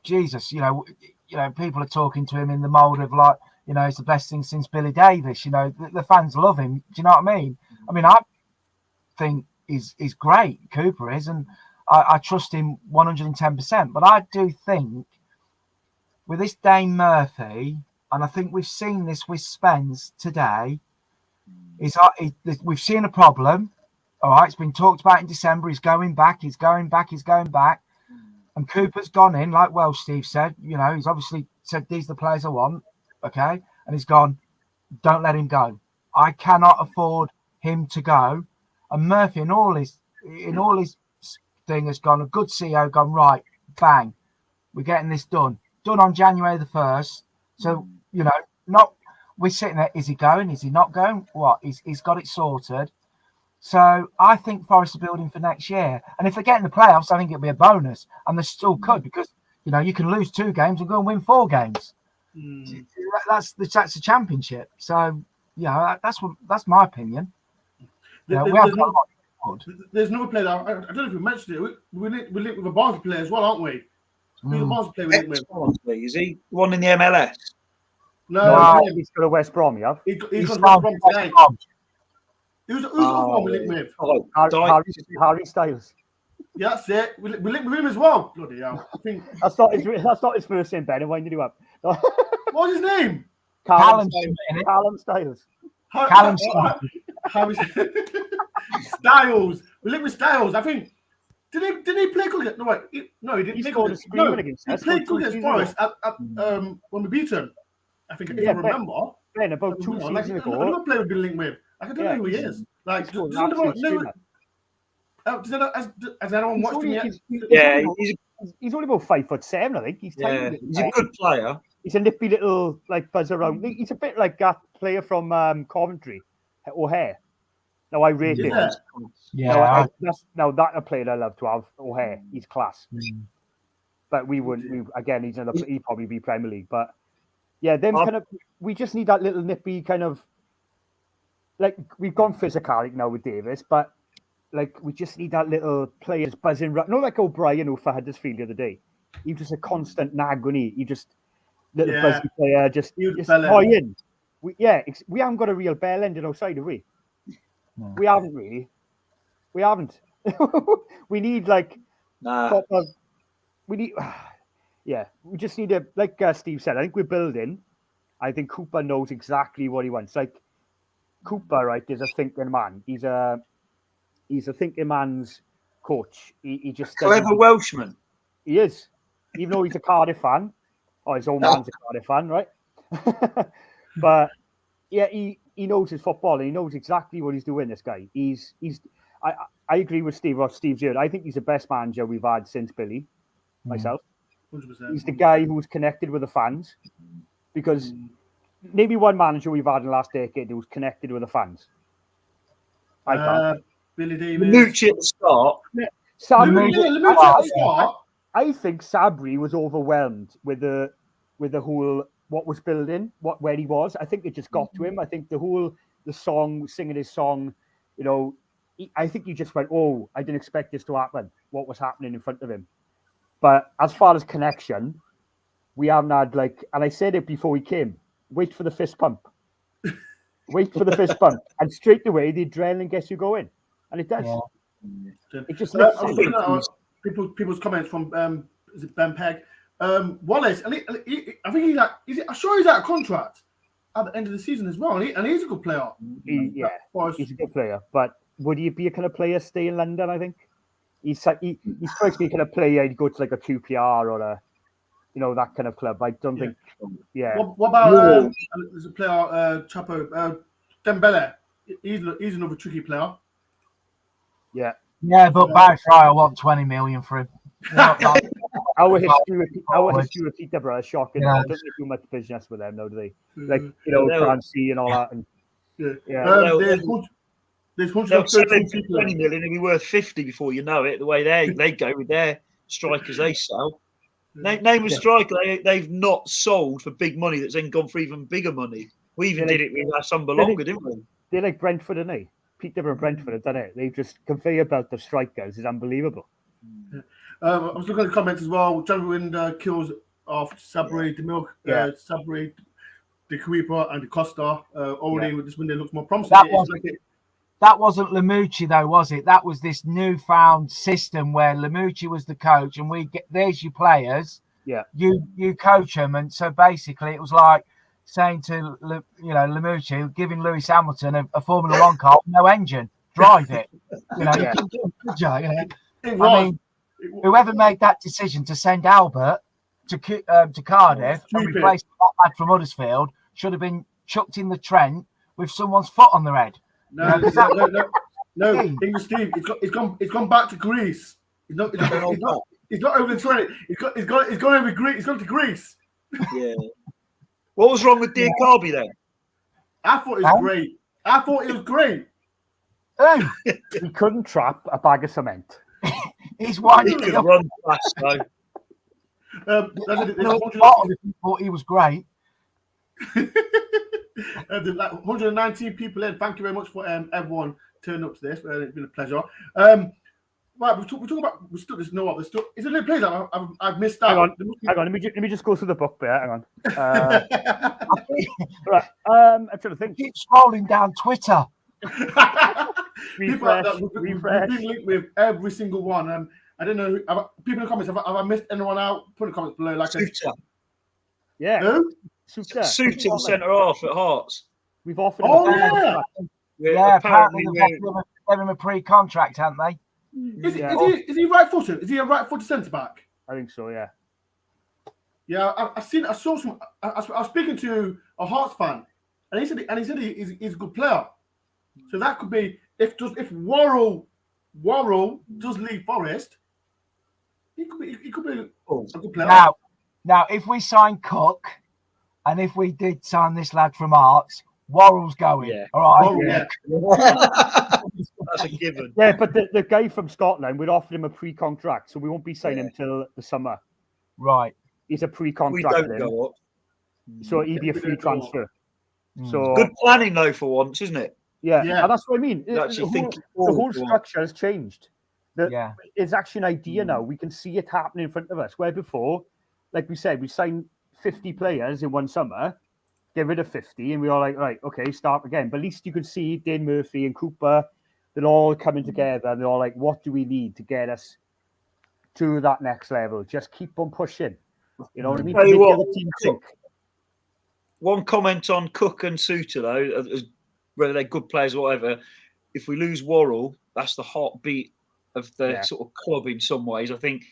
Jesus, people are talking to him in the mould of like, it's the best thing since Billy Davis. The fans love him. Do you know what I mean? I mean, I think he's great, Cooper is, and I trust him 110%. But I do think with this Dane Murphy, and I think we've seen this with Spence today, we've seen a problem. All right, it's been talked about in December. He's going back. And Cooper's gone in, like Steve said. He's obviously said, these are the players I want. Okay. And he's gone, don't let him go. I cannot afford him to go. And Murphy, in all his thing, has gone, a good CEO, gone, right, bang. We're getting this done. Done on January the 1st. So, we're sitting there, is he going? Is he not going? What? He's got it sorted. So I think Forest are building for next year. And if they get in the playoffs, I think it'll be a bonus. And they still could, because, you can lose 2 games and go and win 4 games. That's the championship. So, that's my opinion. There's another player that I don't know if we mentioned it. We're linked with a Barnsley player as well, aren't we? Who's the Barnsley player we're linked with? Is he one in the MLS? No, he's got a West Brom, yeah. He's got West Brom today. Who's the one we're linked with? Harry Styles. Yeah, that's it. We're linked with him as well. Bloody hell. I think that's not his first name, Ben. And when did you up? What's his name? Callum Styles. Harry Styles. We're linked with Styles. I think. Did he play good? No, wait. He didn't. He played good against Forest when we beat him. I think if I remember. Ben, about 2 seasons ago. Another player we've been linked with. I don't know who he is. Like, has anyone watched him yet? Yeah, he's only about 5'7", I think. He's tiny. He's a good player. He's a nippy little buzz around. He's a bit like that player from Coventry, O'Hare. Now I rate him. Yeah. That's a player I love to have. O'Hare, he's class. But we wouldn't. Again, he'd probably be Premier League. But yeah, them kind of. We just need that little nippy kind of like we've gone physicality now with Davis, but like we just need that little player just buzzing. Not like O'Brien who for Huddersfield the other day. He was just a constant nag, wasn't he? He just little buzzy player, just annoying. We haven't got a real bell ending outside, have we? No. We haven't really. We haven't. We need like proper. We need. Yeah, we just need a like Steve said. I think we're building. I think Cooper knows exactly what he wants. Like Cooper, right, is a thinking man. He's a thinking man's coach. He just clever Welshman. He is, even though he's a Cardiff fan. Oh, his own man's a Cardiff fan, right? But yeah, he knows his football and he knows exactly what he's doing. This guy, I agree with Steve. What Steve's here. I think he's the best manager we've had since Billy. Myself, 100%. He's the guy who's connected with the fans, because maybe one manager we've had in the last decade who's connected with the fans. I can't. Billy Davis. Lamucci at the start. I think Sabri was overwhelmed with the whole what was building, where he was. I think it just got to him. I think the song, singing his song, you know, I think he just went, oh, I didn't expect this to happen. What was happening in front of him? But as far as connection, we haven't had and I said it before he came, wait for the fist pump. Wait for the fist pump. And straight away, the adrenaline gets you going. And it does. Yeah. It just people's comments from is it Ben Pegg? Wallace, I think I'm sure he's out of contract at the end of the season as well. And he's a good player. He's a good player. But would he be a kind of player stay in London, I think? He strikes me kind of player. He'd go to like a QPR or that kind of club. I don't think. Yeah. What about there's a player, Chapo Dembele? He's another tricky player. Yeah. Yeah, but by try, I want 20 million for him. Our history with Peterborough is shocking. Yeah. Don't they do much business with them, though, do they? Like Clancy and all that. And there's they'll sell him for 20 million and be worth 50 before you know it. The way they go with their strikers they sell. Name a striker they've not sold for big money that's then gone for even bigger money. We even did it with Sambalonger, didn't we? They're like Brentford, aren't they? Peterborough and Brentford have done it. They've just conveyor belt the strikers is unbelievable. Yeah. I was looking at the comments as well. John Wind kills off Sabri, the Milk, Sabri, the Goalkeeper, and the Costa. Already with this window looks more promising. That wasn't Lamucci though, was it? That was this newfound system where Lamucci was the coach, and there's your players. Yeah. You coach them, and so basically it was like saying to Lamucci, giving Lewis Hamilton a Formula One car with no engine, drive it. Whoever made that decision to send Albert to Cardiff and replace that lad from Huddersfield should have been chucked in the Trent with someone's foot on their head. No. Steve, it's gone back to Greece. He's not over the Trent. He's gone over Greece. He's gone to Greece. Yeah. What was wrong with Diacabi then? I thought it was great. He couldn't trap a bag of cement. He's one. He could run fast though. He was great. 119 people in. Thank you very much for everyone turning up to this. It's been a pleasure. Right, we're talking about. Is there any players I've missed out? Hang on. Let me just go through the book there. Hang on. Right. I'm trying to think. Keep scrolling down Twitter. Refresh. We've been linked with every single one. I don't know. People in the comments, have I missed anyone out? Put in the comments below. Suter. Yeah. Who? Suter, centre half at Hearts. We've offered. Apparently they've given him a pre-contract, haven't they? Is he right-footed? Is he a right-footed centre back? I think so. Yeah. Yeah, I saw some. I was speaking to a Hearts fan, and he said he's a good player. So that could be if Worrell does leave Forest, he could be a good player. Now, if we sign Cook, and if we did sign this lad from Hearts, Worrell's going. Yeah. All right. That's a given. Yeah, but the guy from Scotland, we'd offered him a pre-contract, so we won't be signing him till the summer. Right. He's a pre-contract. We don't go up. So he'd be a free transfer. So good planning though for once, isn't it? Yeah, Yeah. and that's what I mean. You actually think The whole structure has changed. Yeah. It's actually an idea now. We can see it happening in front of us. Where before, like we said, we signed 50 players in one summer, get rid of 50, and we were like, right, okay, start again. But at least you could see Dane Murphy and Cooper, they're all coming together, and they're all like, what do we need to get us to that next level? Just keep on pushing. You know what I mean? Tell To you make the what, other team think. one comment on Cook and Suter, though, whether they're good players or whatever, if we lose Worrell, that's the heartbeat of the sort of club in some ways. I think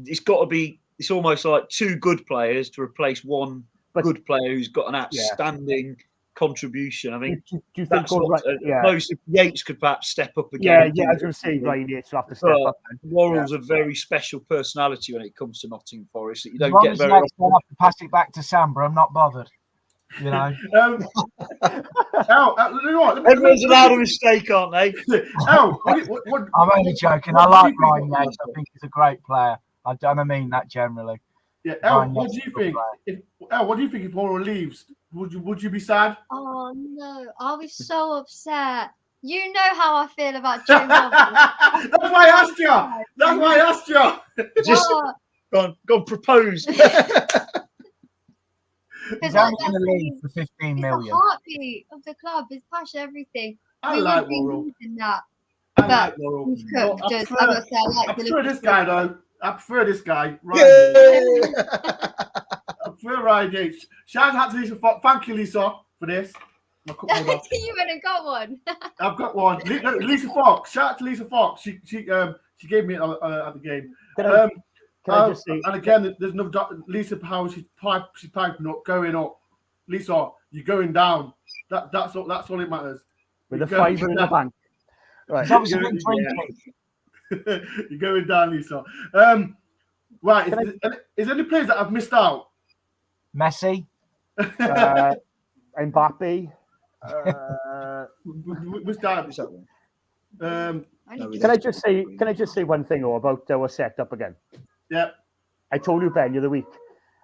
it's got to be, it's almost like two good players to replace one good player who's got an outstanding contribution. I think do you think most of Yates could perhaps step up again. Yeah, I was going to say Ryan Yates will have to step up. Worrell's a very special personality when it comes to Nottingham Forest that you As don't long get as very Yates often. don't have to pass it back to Samba, I'm not bothered. You know. Everyone's allowed a mistake, aren't they? I'm only joking. I like Ryan Yates. I think he's a great player. I mean that generally. Yeah, what do you think? What do you think if Worrell leaves? Would you be sad? Oh no, I'll be so upset. You know how I feel about Jim Roberts. That's why I asked you. That's why I asked you. Just go on, propose. He's only going to leave for 15 million. It's the heartbeat of the club. His passion, everything. I like Worrell. I like Worrell. I prefer this guy though. I prefer this guy. I prefer Ryan Yates. Shout out to Lisa Fox. Thank you, Lisa, for this. You went and got one. I've got one. Lisa Fox. Shout out to Lisa Fox. She gave me it at the game. Can I just say, and again, there's no Lisa Powell. She's piping up, going up. Lisa, you're going down. That's all it matters. With a fiver in the bank. Right. You're going down, Lisa. Right. Is there any players that I've missed out? Messi. Mbappe. Missed out. Can I just say one thing about our setup again? Yeah. I told you, Ben, the other week.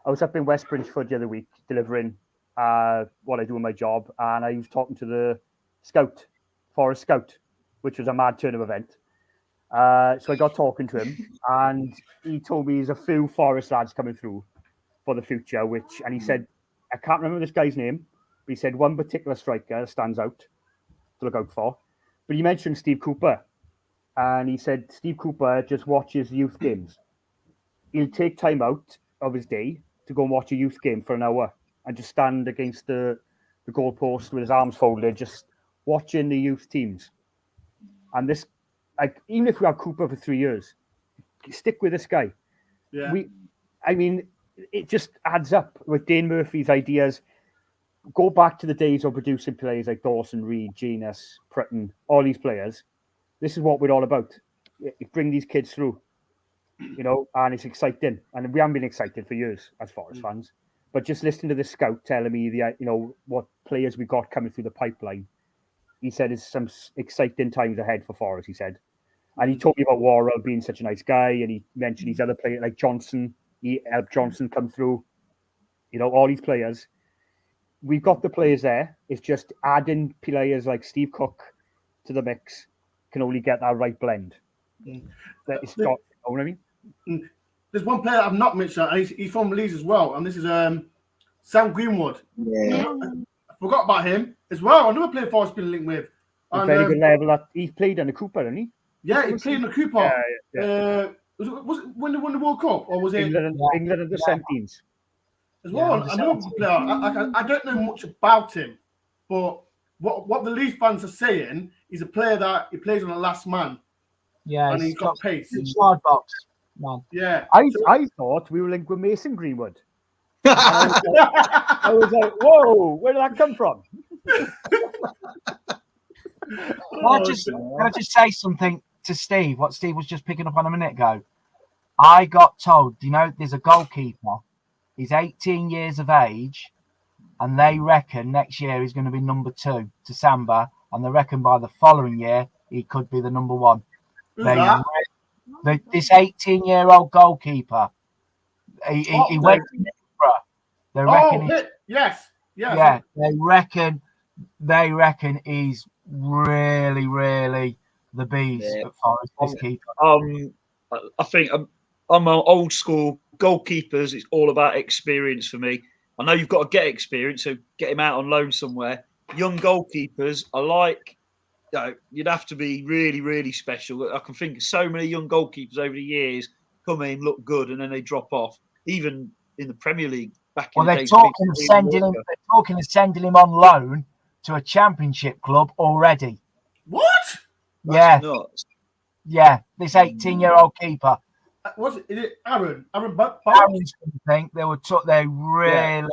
I was up in West Bridgeford the other week delivering what I do in my job, and I was talking to the Forest Scout, which was a mad turn-up event. So I got talking to him, and he told me there's a few Forest lads coming through for the future, and he said, I can't remember this guy's name, but he said one particular striker stands out to look out for. But he mentioned Steve Cooper, and he said Steve Cooper just watches youth games. He'll take time out of his day to go and watch a youth game for an hour and just stand against the goalpost with his arms folded, just watching the youth teams. And this, like, even if we have Cooper for 3 years, stick with this guy. Yeah. It just adds up with Dane Murphy's ideas. Go back to the days of producing players like Dawson, Reed, Genus, Pritton, all these players. This is what we're all about. Bring these kids through, and it's exciting. And we haven't been excited for years as Forest fans. But just listening to the scout telling me what players we got coming through the pipeline, he said it's some exciting times ahead for Forest, he said. And he told me about Worrell being such a nice guy, and he mentioned these other players like Johnson. He helped Johnson come through. All these players. We've got the players there. It's just adding players like Steve Cook to the mix can only get that right blend. It's got, you know what I mean? There's one player I've not mentioned, and he's from Leeds as well, and this is Sam Greenwood. Yeah. I forgot about him as well. Another player Forest been linked with. And, very good level. That he played in the Cooper, didn't he? Yeah, he played in the Cooper. Yeah. Was it when they won the World Cup, or was it England and the 17s? As well, another player. I don't know much about him, but what the Leeds fans are saying, he's a player that he plays on the last man. Yeah, and he's got pace. Slide box, man. Yeah. I thought we were linked with Mason Greenwood. I was like, whoa, where did that come from? Can I just say something to Steve? What Steve was just picking up on a minute ago. I got told, there's a goalkeeper. He's 18 years of age, and they reckon next year he's going to be number 2 to Samba, and they reckon by the following year he could be the number 1. This 18-year-old goalkeeper, he went to Middlesbrough. They reckon yes. Yeah, they reckon he's really, really the bees at Forest, this keeper. I think I'm an old school goalkeepers. It's all about experience for me. I know you've got to get experience, so get him out on loan somewhere. Young goalkeepers, I like. You'd have to be really, really special. I can think of so many young goalkeepers over the years come in, look good, and then they drop off. Even in the Premier League back in the days. They're talking of sending him on loan to a Championship club already. What? That's nuts. Yeah, this 18-year-old keeper. Was it? Is it Aaron? Aaron's going to think they were. They really.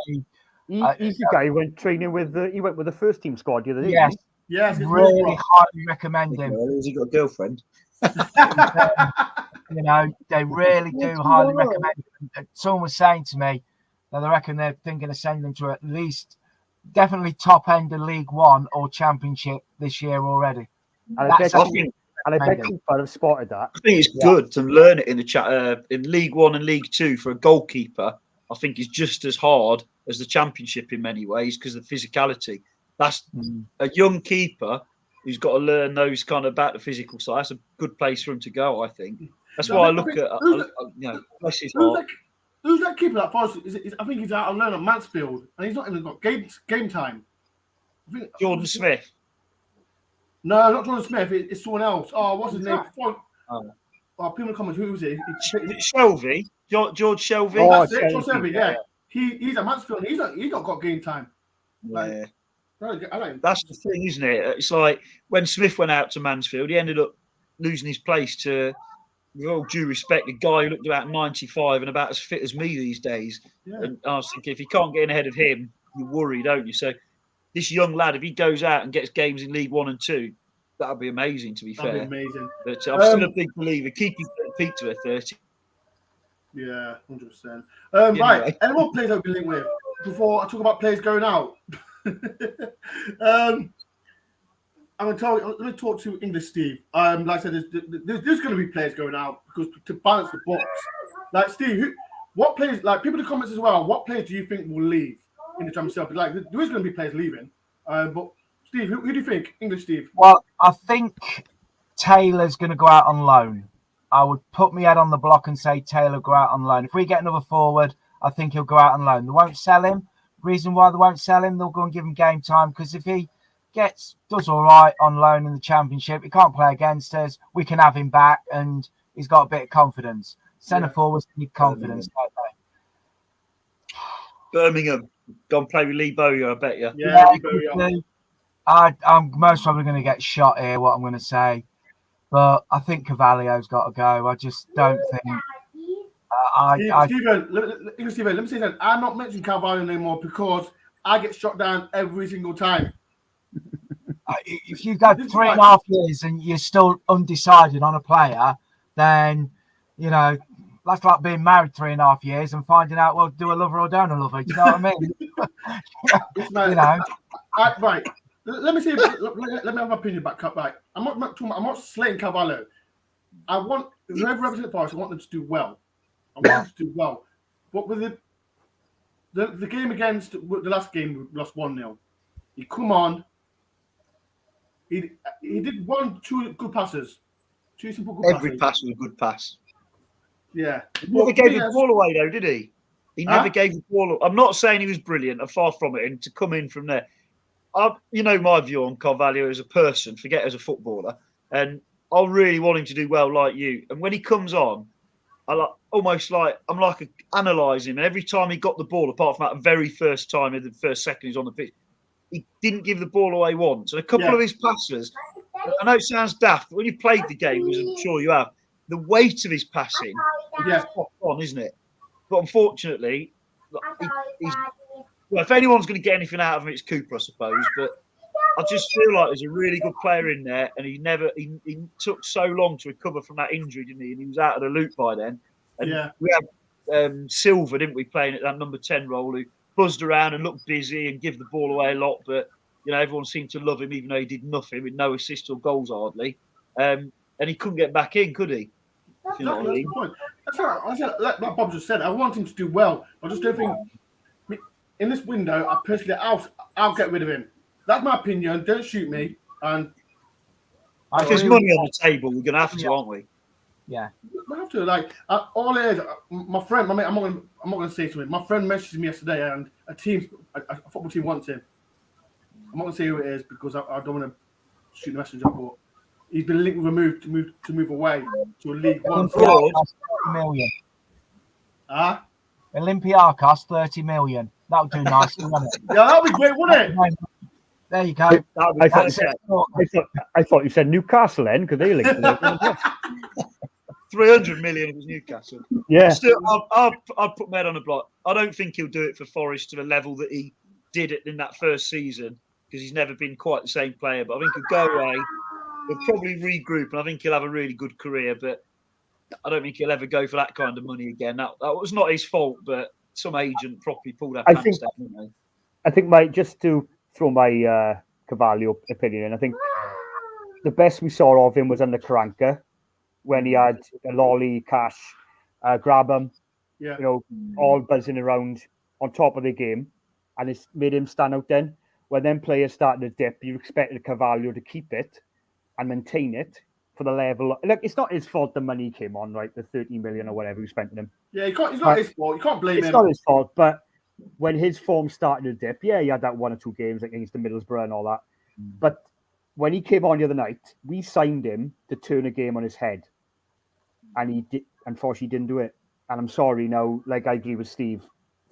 Yeah. He's the guy who went training with. He went with the first team squad the other day. Yes. Yes. Really highly recommend him. Has he got a girlfriend? They really do highly recommend him. Someone was saying to me that they reckon they're thinking of sending him to at least, definitely top end of League One or Championship this year already. And I bet people have spotted that. I think it's good to learn it in the chat in League One and League Two for a goalkeeper. I think it's just as hard as the Championship in many ways because of the physicality. That's a young keeper who's got to learn those kind of about the physical side. That's a good place for him to go, I think. That's why I look at, bless his heart. Who's that keeper that Forest? I think he's out on loan at Mansfield, and he's not even got game time. Jordan Smith. No, not Jordan Smith. It's someone else. Oh, what's his name? People in the comments, who is it? Shelby. George Shelby. Oh, that's it. George Shelby, yeah. He's at Mansfield, and he's not got game time. Yeah. That's the thing, isn't it? It's like when Smith went out to Mansfield, he ended up losing his place to, with all due respect, a guy who looked about 95 and about as fit as me these days. Yeah. And I was thinking, if you can't get in ahead of him, you worry, don't you? So this young lad, if he goes out and gets games in League One and Two, that would be amazing, to be fair. That'd be amazing. But I'm still a big believer. Keep his feet to a 30. Yeah, 100%. Right, any more players I've been linked with before I talk about players going out? I'm going to talk to English Steve. Like I said, there's going to be players going out because to balance the books. Like Steve, what players? Like people in the comments as well. What players do you think will leave in the Championship? Like there is going to be players leaving. But Steve, who do you think? English Steve. Well, I think Taylor's going to go out on loan. I would put my head on the block and say Taylor go out on loan. If we get another forward, I think he'll go out on loan. They won't sell him. Reason why they won't sell him, they'll go and give him game time because if he does all right on loan in the Championship, he can't play against us. We can have him back, and he's got a bit of confidence. Centre forwards need confidence, don't they? Birmingham, go and play with Lee Bowyer, I bet you. Yeah, I'm most probably going to get shot here. What I'm going to say, but I think Carvalho's got to go. I just don't think. Stephen, let me say that I'm not mentioning Carvalho anymore because I get shot down every single time. If you've got 3.5 years and you're still undecided on a player, then that's like being married 3.5 years and finding out, well, do I love her or don't I love her? Do you know what I mean? Right. Let me have my opinion back up. Right. I'm not slating Carvalho. I want whoever represents Forest, I want them to do well. But with the game against the last game, we lost 1-0. He come on. He did 2 good passes. 2 simple good passes. Every pass was a good pass. Yeah. He never gave the ball away though, did he? He never gave the ball away. I'm not saying he was brilliant, I'm far from it, and to come in from there. My view on Carvalho as a person, forget as a footballer, and I really want him to do well like you. And when he comes on, I'm analysing him. And every time he got the ball, apart from that very first time in the first second he's on the pitch, he didn't give the ball away once. And a couple of his passes, I know it sounds daft, but when you played the game, as I'm sure you have, the weight of his passing is spot on, isn't it? But unfortunately, if anyone's going to get anything out of him, it's Cooper, I suppose. But I just feel like there's a really good player in there, and he took so long to recover from that injury, didn't he? And he was out of the loop by then. And we had Silva, didn't we, playing at that number 10 role, who buzzed around and looked busy and give the ball away a lot, but everyone seemed to love him, even though he did nothing with no assists or goals hardly. And he couldn't get back in, could he? That's the point. That's right. Like Bob just said, I want him to do well. I just don't think in this window, I'll get rid of him. That's my opinion. Don't shoot me. And if there's money on the table, we're going to have to, aren't we? Yeah, we have to. Like all it is, my friend. I'm not going to say something. My friend messaged me yesterday, and a football team wants him. I'm not going to say who it is because I don't want to shoot the messenger. But he's been linked with a move to move away to a League One. 30 million. Olympiacos, 30 million. That would do nicely, wouldn't it? Yeah, that'd be great, wouldn't it? There you go. I thought you said Newcastle then, because they linked it. 300 million if it was Newcastle. Yeah. Still, I'd put Med on the block. I don't think he'll do it for Forest to the level that he did it in that first season, because he's never been quite the same player. But I think he'll go away. He'll probably regroup, and I think he'll have a really good career. But I don't think he'll ever go for that kind of money again. That was not his fault, but some agent probably pulled that pants down, didn't they? I think just to throw my Carvalho opinion in, I think the best we saw of him was under Karanka, when he had a lolly, cash, grab him, all buzzing around on top of the game, and it's made him stand out then. When then players started to dip, you expected Carvalho to keep it and maintain it for the level. Look, it's not his fault the money came on, right? The 30 million or whatever we spent on him. Yeah, it's not his fault. You can't blame him. It's not his fault, but when his form started to dip, he had that 1 or 2 games against the Middlesbrough and all that. But when he came on the other night, we signed him to turn a game on his head. And he unfortunately didn't do it. And I'm sorry now, like I agree with Steve,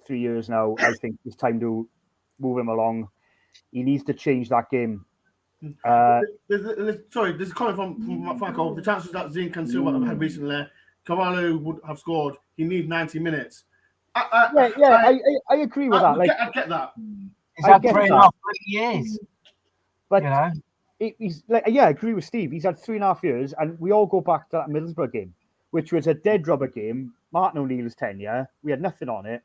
3 years now, I think it's time to move him along. He needs to change that game. There's a comment from Franco. The chances that Zink and Silva have had recently, Carvalho would have scored. He needs 90 minutes. I agree with that. I get that. He's had 3.5 years. But he's like, I agree with Steve. He's had 3.5 years, and we all go back to that Middlesbrough game, which was a dead rubber game. Martin O'Neill's tenure, we had nothing on it.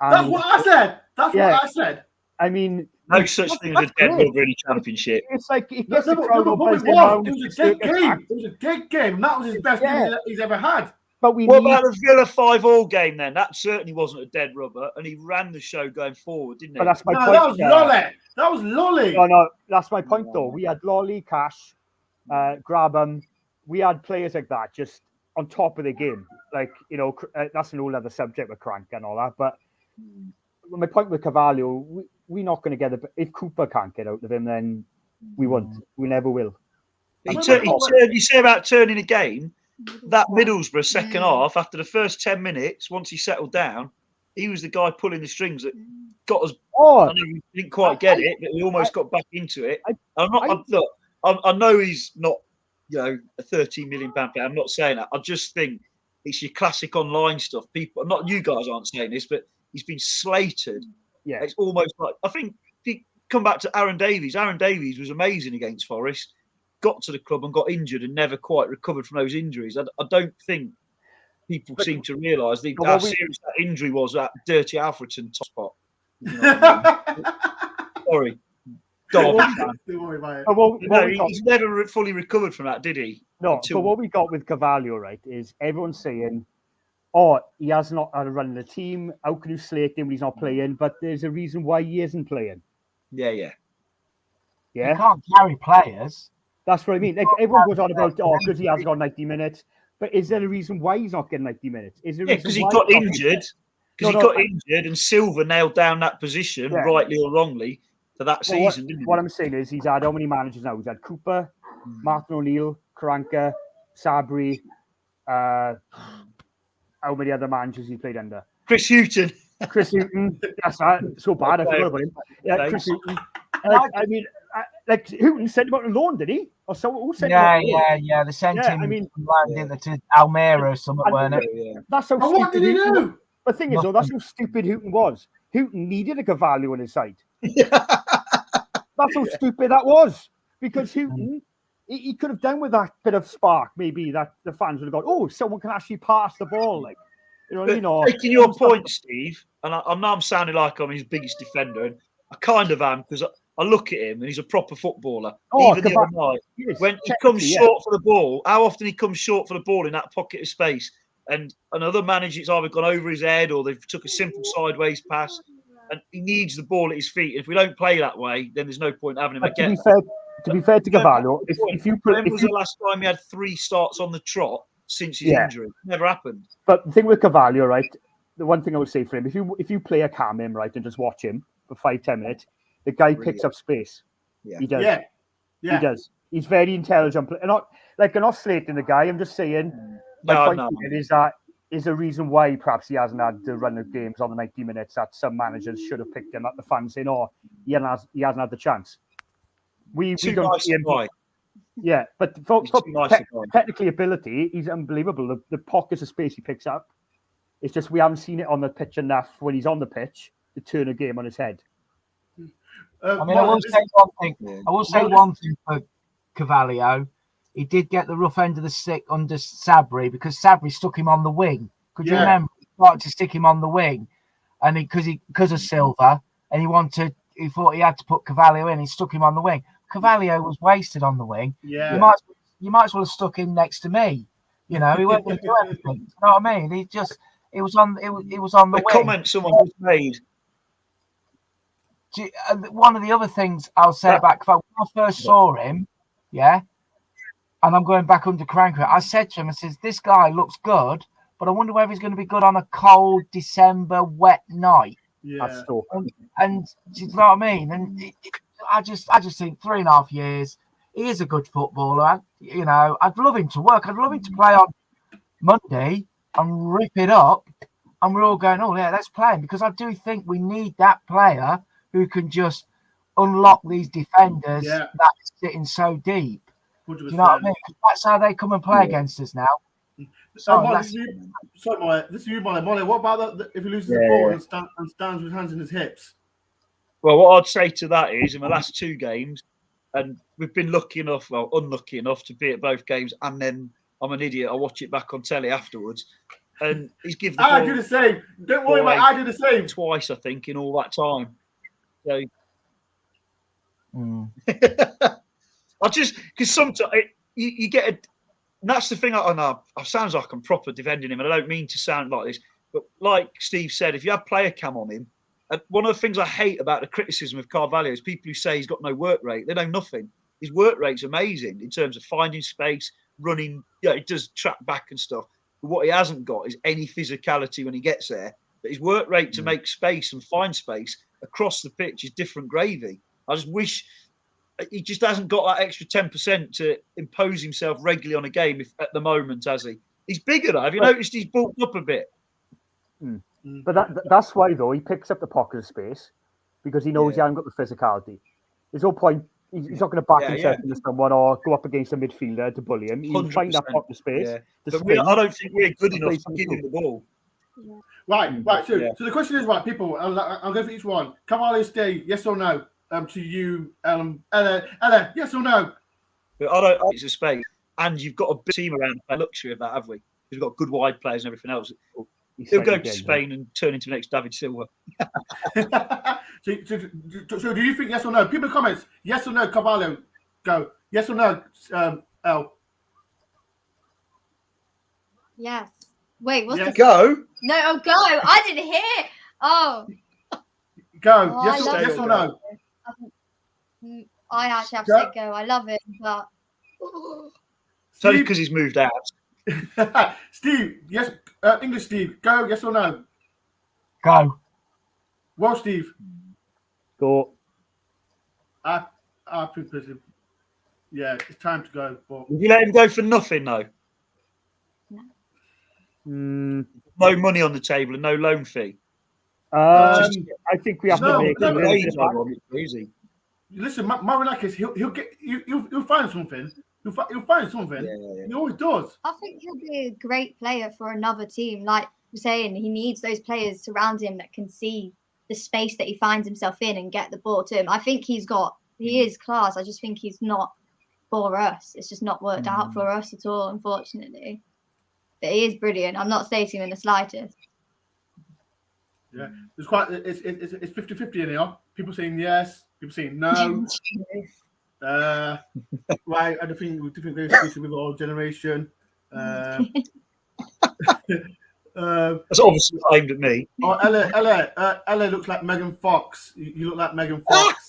That's what I said. What I said. I mean, no such thing as a dead rubber in a championship. It's like it gets the crowd buzzing It around. was a dead game. It was a dead game. That was his best game he's ever had. But what about the Villa 5-5 game then? That certainly wasn't a dead rubber, and he ran the show going forward, didn't he? But that's my point. That was Lolly. No, that's my point though. We had Lolly, Cash, Grabham. We had players like that just on top of the game. Like, that's an whole other subject with Crank and all that. But my point with Carvalho, we're not going to get it. If Cooper can't get out of him, then we won't. We never will. You say about turning a game. That Middlesbrough second half, after the first 10 minutes, once he settled down, he was the guy pulling the strings that got us. I know we didn't quite get it, but we almost got back into it. I know he's not, a £13 million player. I'm not saying that. I just think it's your classic online stuff. People, not you guys aren't saying this, but he's been slated. Yeah, it's almost like, I think if you come back to Aaron Davies was amazing against Forest. Got to the club and got injured and never quite recovered from those injuries. I don't think people seem to realise how serious that injury was, that dirty Alfredson top spot. Sorry. Don't worry about it. He's never fully recovered from that, did he? No, but what we got with Carvalho, right, is everyone saying, he has not had a run in the team. How can you slate him when he's not playing? But there's a reason why he isn't playing. Yeah. You can't carry players. That's what I mean. Like, everyone goes on about, because he has got 90 minutes. But is there a reason why he's not getting 90 minutes? Is there a reason because he got injured. Because he got injured, and Silva nailed down that position, rightly or wrongly, for that season, didn't he? What I'm saying is he's had how many managers now? He's had Cooper, Martin O'Neill, Karanka, Sabri, how many other managers he played under? Chris Hughton. That's so bad. I forgot about him. Yeah, Chris Hughton. Hughton sent him out on loan, did he? Or so who sent him out on loan? Yeah. They sent him to Almere or something, weren't it? Yeah. That's how stupid. What did he do? The thing is, though, that's how stupid Hughton was. Hughton needed a Carvalho on his side. That's how stupid that was. Because Hughton, he could have done with that bit of spark, maybe, that the fans would have gone, someone can actually pass the ball. Like, taking your point, Steve, and I know I'm sounding like I'm his biggest defender, and I kind of am, because I look at him and he's a proper footballer. Even the other night, when he comes short for the ball, how often he comes short for the ball in that pocket of space, and another manager's either gone over his head or they've took a simple sideways pass, and he needs the ball at his feet. If we don't play that way, then there's no point having him again. to be fair to Carvalho, if you put, when was the last time he had 3 starts on the trot since his Yeah. injury? Never happened. but the thing with Carvalho, right? The one thing I would say for him, if you play a cam him, right, and just watch him for 5-10 minutes, the guy picks up space. Yeah. He does. Yeah. He Yeah. does. He's very intelligent. And I'm not slating the guy. I'm just saying. My No, point no. is that is a reason why perhaps he hasn't had the run of games on the 90 minutes that some managers should have picked him. That the fans saying, "Oh, he hasn't had the chance." We Too don't nice see him. guy. Yeah, but for He's too nice a guy. technically ability, he's unbelievable. The pockets of space he picks up. It's just we haven't seen it on the pitch enough when he's on the pitch to turn a game on his head. I mean, I will say one thing. I will say one thing for Carvalho. He did get the rough end of the stick under Sabri because Sabri stuck him on the wing. Could you remember? He started to stick him on the wing, and because of Silva, and he thought he had to put Carvalho in. He stuck him on the wing. Carvalho was wasted on the wing. Yeah. You might as well have stuck him next to me. You know, he wasn't going to do anything. You know what I mean? It was on the The wing. comment someone just made. One of the other things I'll say about Carvalho, when I first saw him, and I'm going back under Cranker, I said to him, I says, this guy looks good, but I wonder whether he's going to be good on a cold December wet night. Yeah. And do you know what I mean? And I just think 3.5 years, he is a good footballer. I'd love him to work. I'd love him to play on Monday and rip it up. And we're all going, oh, yeah, let's play him. Because I do think we need that player who can just unlock these defenders that are sitting so deep. 100%. Do you know what I mean? That's how they come and play against us now. Molly, this is you, Molly. Molly, what about if he loses the ball and stands with hands in his hips? Well, what I'd say to that is, in the last 2 games, and we've been unlucky enough to be at both games, and then I'm an idiot. I watch it back on telly afterwards, and he's given the I ball do the same. Don't worry about it. I do the same. twice, I think, in all that time. So I just because sometimes you get a. And that's the thing. I know it sounds like I'm proper defending him, and I don't mean to sound like this, but like Steve said, if you have player cam on him, and one of the things I hate about the criticism of Carvalho is people who say he's got no work rate. They know nothing. His work rate's amazing in terms of finding space, running. Yeah, he does track back and stuff. But what he hasn't got is any physicality when he gets there. But his work rate to make space and find space across the pitch is different gravy. I just wish he just hasn't got that extra 10% to impose himself regularly on a game at the moment, has he? He's bigger though. Have you noticed he's bulked up a bit? But that's why, though, he picks up the pocket of space because he knows he hasn't got the physicality. There's no point. He's not going to back himself into someone or go up against a midfielder to bully him. He'll find that pocket of space. But I don't think we're good enough to give him the ball. Right. So the question is, right, people, I'll go for each one. Carvalho stay, yes or no? To you, Ella, yes or no? But I don't. It's a space, and you've got a big team around the luxury of that, have we? We've got good wide players and everything else. He'll go to Spain and turn into the next David Silva. So do you think yes or no? People comments, yes or no, Carvalho, go. Yes or no, El? Yes. Wait, what's the go? No, go. I didn't hear. Oh. Go. Oh, Yes or no? I actually have to say go. I love it, but It's only because he's moved out. Steve, yes. English Steve, go. Yes or no? Go. Well, Steve. Go. I think it's time to go. But Would you let him go for nothing though? No. No money on the table and no loan fee. I think we have to make it easy. Listen, Marinakis, he'll get he'll find something. He'll find something. Yeah. He always does. I think he'll be a great player for another team. Like you're saying, he needs those players around him that can see the space that he finds himself in and get the ball to him. I think he is class. I just think he's not for us. It's just not worked out for us at all, unfortunately. But he is brilliant. I'm not stating him in the slightest. Yeah, it's 50-50 in here. People saying yes, people saying no. Right, I don't think we're different ways with our generation. That's obviously aimed at me. Oh, Ella looks like Megan Fox. You look like Megan Fox.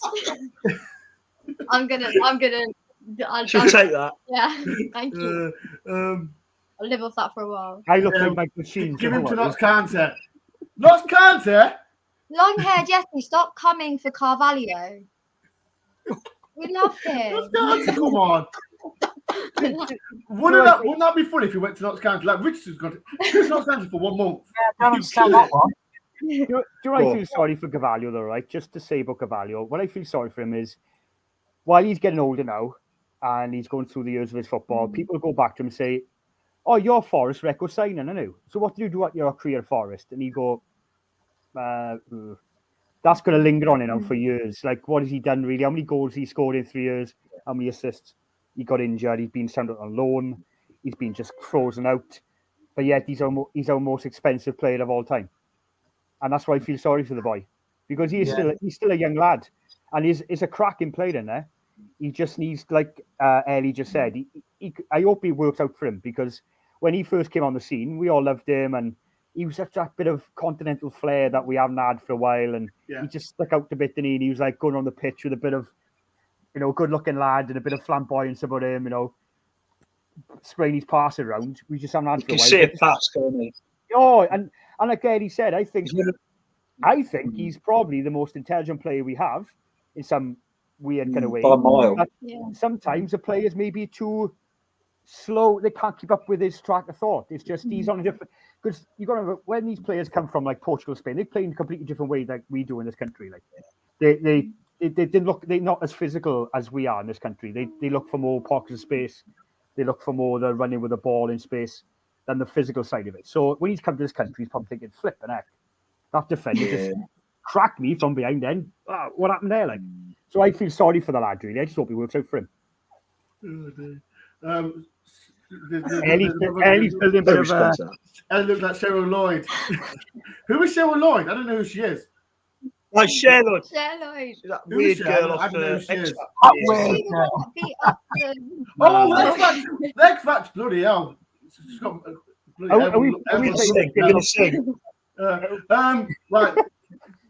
She'll take that. Yeah, thank you. I'll live off that for a while. I look like Michael Sheen. Give him to Notts County. Notts County? Long-haired Jesse, stop coming for Carvalho. We love him. Notts County, come on. Wouldn't that be funny if he went to Notts County? Like Richardson's got to Notts County for 1 month. Yeah, I don't understand that one. Do you know I feel sorry for Carvalho though, right? Just to say about Carvalho, what I feel sorry for him is while he's getting older now and he's going through the years of his football, people go back to him and say, "Oh, you're Forest record signing, I know. So what do you do at your career at Forest?" And he go, that's going to linger on him for years. Like, what has he done really? How many goals he scored in 3 years? How many assists? He got injured. He's been sent out on loan. He's been just frozen out. But yet he's our most expensive player of all time. And that's why I feel sorry for the boy. Because he's still a young lad. And he's a cracking player in there. He just needs, like Ellie just said, I hope he works out for him. Because when he first came on the scene, we all loved him. And he was such a bit of continental flair that we haven't had for a while. And he just stuck out a bit, didn't he? And he was like going on the pitch with a bit of, good-looking lad and a bit of flamboyance about him, spraying his pass around. We just haven't had for a while. You can see it pass, can't you? Oh, and like Eddie said, I think he's probably the most intelligent player we have in some weird kind of way. By a mile. Sometimes the players may be too slow. They can't keep up with his track of thought. It's just he's on a different... Because you got to remember, when these players come from like Portugal, Spain, they play in a completely different way like we do in this country. Like they didn't look. They're not as physical as we are in this country. They look for more pockets of space. They look for more the running with the ball in space than the physical side of it. So when he's come to this country, he's probably thinking, "Flipping heck, that defender just cracked me from behind. Then what happened there?" Like, so I feel sorry for the lad. Really, I just hope he works out for him. Ellie's building a bit of a... Ellie looks like Cheryl Lloyd. Who is Cheryl Lloyd? I don't know who she is. No, Charlotte. Charlotte. That weird girl off the X Oh, X Factor, bloody hell. She's got right.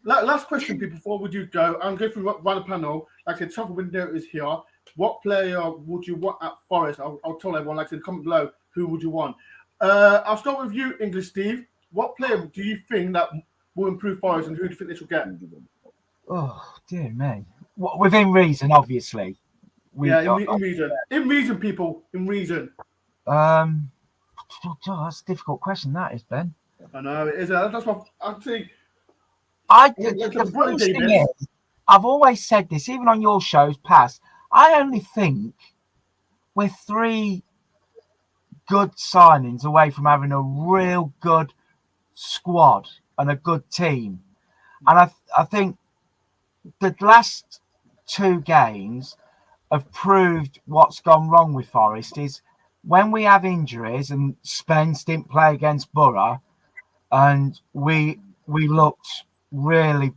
Last question, people, before we do go. I'm going through one panel. Like a travel window is here. What player would you want at Forest? I'll tell everyone, like, in the comment below, who would you want? I'll start with you, English Steve. What player do you think that will improve Forest, and who do you think they should get? Oh, dear me. Within reason, obviously. In reason. In reason, people. In reason. That's a difficult question, that is, Ben. I know, it is. That's what I think. The worst thing is, I've always said this, even on your shows past, I only think we're 3 good signings away from having a real good squad and a good team. And I think the last 2 games have proved what's gone wrong with Forest is when we have injuries, and Spence didn't play against Borough, and we looked really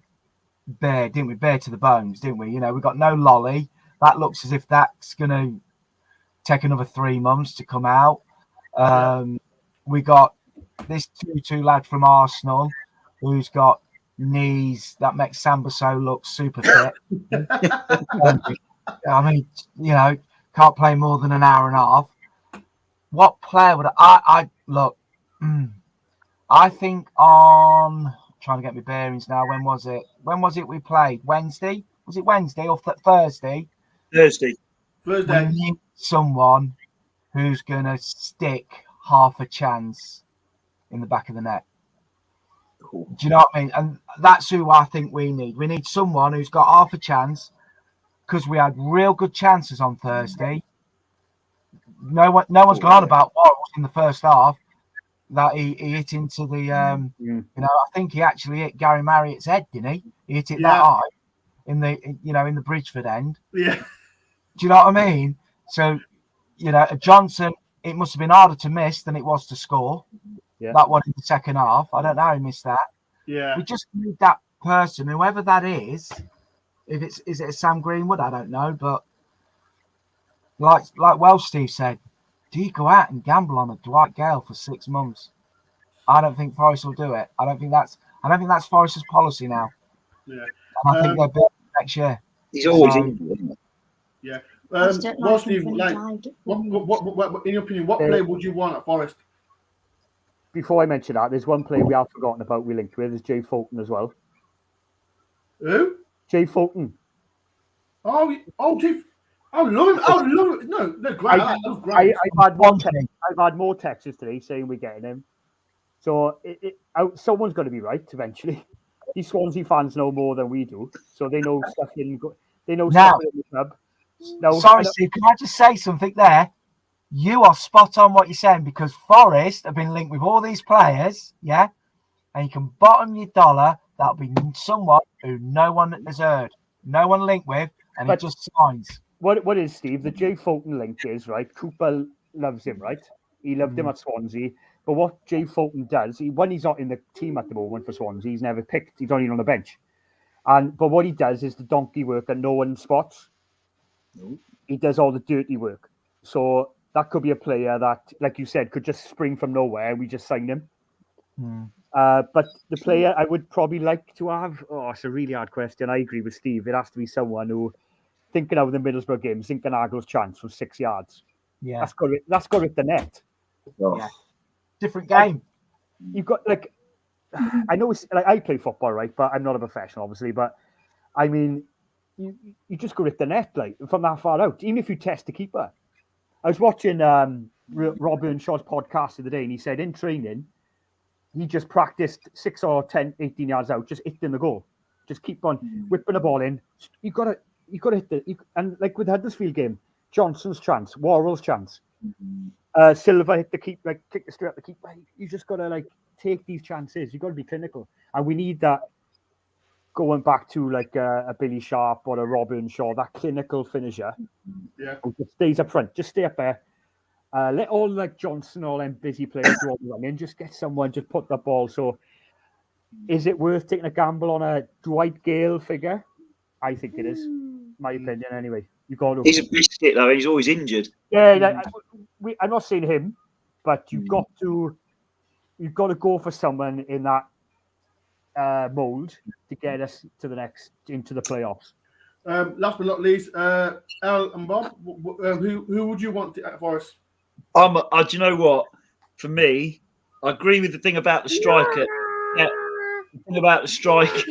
bare, didn't we? Bare to the bones, didn't we? We got no Lolly. That looks as if that's going to take another 3 months to come out. We got this 2-2 lad from Arsenal who's got knees that makes Sambaso look super fit. I mean, can't play more than an hour and a half. What player would I look? I think on... trying to get my bearings now. When was it we played? Wednesday? Was it Wednesday or Thursday? Thursday. We need someone who's going to stick half a chance in the back of the net. Cool. Do you know what I mean? And that's who I think we need. We need someone who's got half a chance, because we had real good chances on Thursday. No one's gone on about what was in the first half. That he hit into the, I think he actually hit Gary Marriott's head, didn't he? He hit it that high in the Bridgeford end. Yeah. Do you know what I mean? So, Johnson, it must have been harder to miss than it was to score. Yeah. That one in the second half. I don't know how he missed that. Yeah. We just need that person, whoever that is. Is it a Sam Greenwood? I don't know, but like Steve said, do you go out and gamble on a Dwight Gale for 6 months? I don't think Forest will do it. I don't think that's Forest's policy now. Yeah. And I think they'll be next year. He's always injured, isn't he? Yeah. I just don't Well, like him Steve, when he like, died. what, in your opinion, what player would you want at Forest? Before I mention that, there's one player we have forgotten about we linked with, is Jay Fulton as well. Who? Jay Fulton. Chief. I love him. No, great. I love Grant. I've had more texts today saying we're getting him. So someone's got to be right eventually. These Swansea fans know more than we do, so they know stuff in the club. No, sorry, Steve. Can I just say something there? You are spot on what you're saying, because Forest have been linked with all these players, yeah, and you can bottom your dollar. That'll be someone who no one has heard, no one linked with, and he just signs. What is, Steve? The Jay Fulton link is, right? Cooper loves him, right? He loved him at Swansea. But what Jay Fulton does, when he's not in the team at the moment for Swansea, he's never picked. He's only on the bench. But what he does is the donkey work that no one spots. He does all the dirty work. So that could be a player that, like you said, could just spring from nowhere and we just sign him. But the player I would probably like to have, it's a really hard question. I agree with Steve. It has to be someone who, thinking of the Middlesbrough game, Zinkenagel's chance from 6 yards. Yeah. That's got hit the net. Yeah. Different game. You've got, like, I know it's like I play football, right? But I'm not a professional, obviously. But I mean, you just go hit the net, like, from that far out, even if you test the keeper. I was watching Rob Earnshaw's podcast the other day, and he said in training, he just practiced 6 or 10, 18 yards out, just hitting the goal. Just keep on whipping the ball in. You got to hit and like with the Huddersfield game, Johnson's chance, Worrell's chance, Silva hit the keeper, like kick it straight at the keeper. You just got to like take these chances. You got to be clinical, and we need that. Going back to like a Billy Sharp or a Rob Earnshaw, that clinical finisher, who just stays up front, just stay up there. Let all like Johnson, all them busy players do all the running. Just get someone, just put the ball. So, is it worth taking a gamble on a Dwight Gale figure? I think it is. My opinion, anyway. You got to. He's a biscuit though. He's always injured. Yeah, I'm not saying him, but you've got to go for someone in that mold to get us to into the playoffs. Last but not least, El and Bob, who would you want for us? Do you know what? For me, I agree with the thing about the striker. Yeah, the thing about the striker.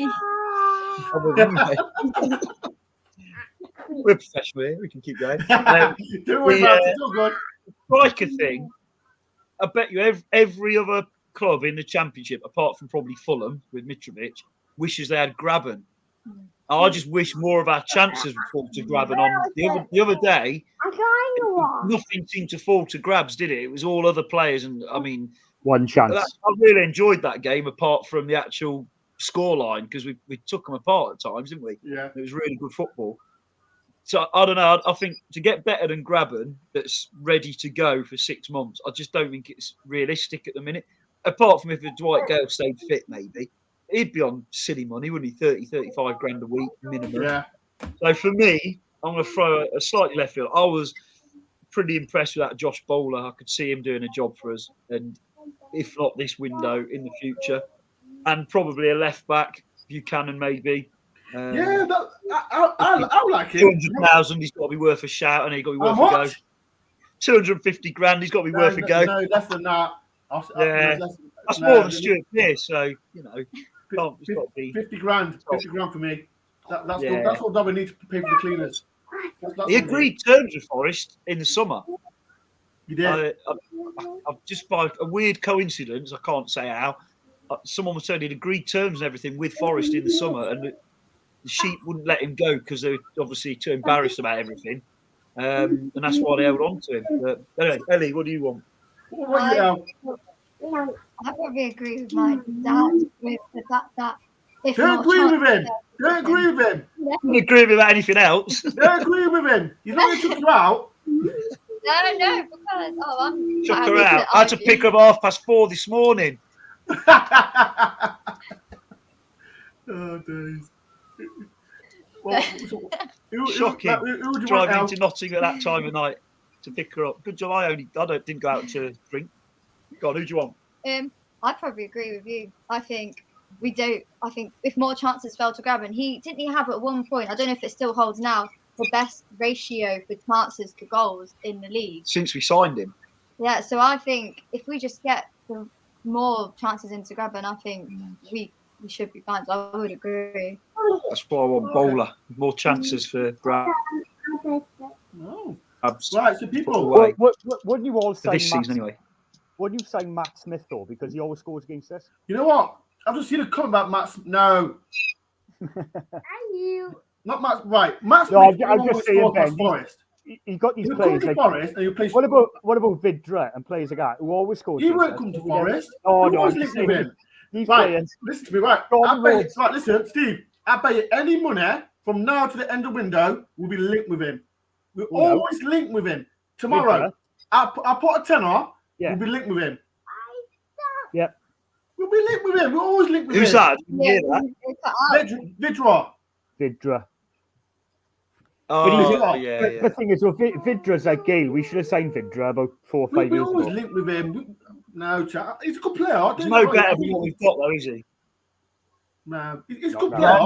We're professional here. We can keep going. Don't worry about it. It's all good. Striker thing. I bet you every other club in the Championship, apart from probably Fulham with Mitrovic, wishes they had Graben. I just wish more of our chances would fall to Graben on the other day. Nothing seemed to fall to Grabs, did it? It was all other players, and I mean, one chance. I really enjoyed that game, apart from the actual scoreline, because we took them apart at times, didn't we? Yeah, it was really good football. So I don't know. I think to get better than Graben, that's ready to go for 6 months, I just don't think it's realistic at the minute. Apart from if Dwight Gale stayed fit, maybe. He'd be on silly money, wouldn't he? 30, 35 grand a week minimum. Yeah. So for me, I'm going to throw a slightly left field. I was pretty impressed with that Josh Bowler. I could see him doing a job for us. And if not this window, in the future. And probably a left back, Buchanan maybe. I like him. 200,000, he's got to be worth a shout, and he's got to be worth a go. 250 grand, he's got to be worth a go. No, less than that. That's more than Stuart Pearce, so you know, it's got to be 50 grand. 50 grand for me. That's what we need to pay for the cleaners. He agreed terms with Forest in the summer. You did. I've just by a weird coincidence, I can't say how. Someone was saying he'd agreed terms and everything with Forest in the summer, and the Sheep wouldn't let him go because they were obviously too embarrassed about everything, and that's why they held on to him. But anyway, Ellie, what do you want? I probably agree with my dad with the fact that if Don't agree with him. Don't agree with him. I don't agree with anything else. Don't agree with him. He's not going to took you out. No, because I'm Chuck her out. I had to pick her up 4:30 this morning. Oh, days. Well, Shocking. Who would you driving want into Nottingham at that time of night to pick her up. Good job. I didn't go out to drink. Go on, who do you want? I probably agree with you. I think if more chances fell to Graben, he have at one point, I don't know if it still holds now, the best ratio for chances to goals in the league. Since we signed him. Yeah, so I think if we just get the more chances into Graben, I think we should be fine. So I would agree. That's why I want Bowler. More chances for Brad. No. Right, so people. Wouldn't you all sign this season anyway? Wouldn't you sign Matt Smith though, because he always scores against us? You know what? I've just seen a comment about Matt. No. Not Matt. Right, Matt Smith. No, I'm just saying, Ben. Forest. He got these He'll players come to Forest and you play. What about Vidra and players like that who always scores? He won't come to Forest. Oh no, no, listen to him. These Right, players. listen to me. Right, right. Listen, Steve. I bet you any money from now to the end of the window will be linked with him. We'll always link with him. Tomorrow, I put a tenner. We'll be linked with him. Yep. We'll be linked with him. We'll always link with Who's him. that? Didn't hear that. Vidra. Oh, yeah. The thing is, well, Vidra's like Gale. We should have signed Vidra about 4 or 5 years ago. We always link with him. No, chat. He's a good player. He's no better than what we've got, though, is he? No, he's a good player.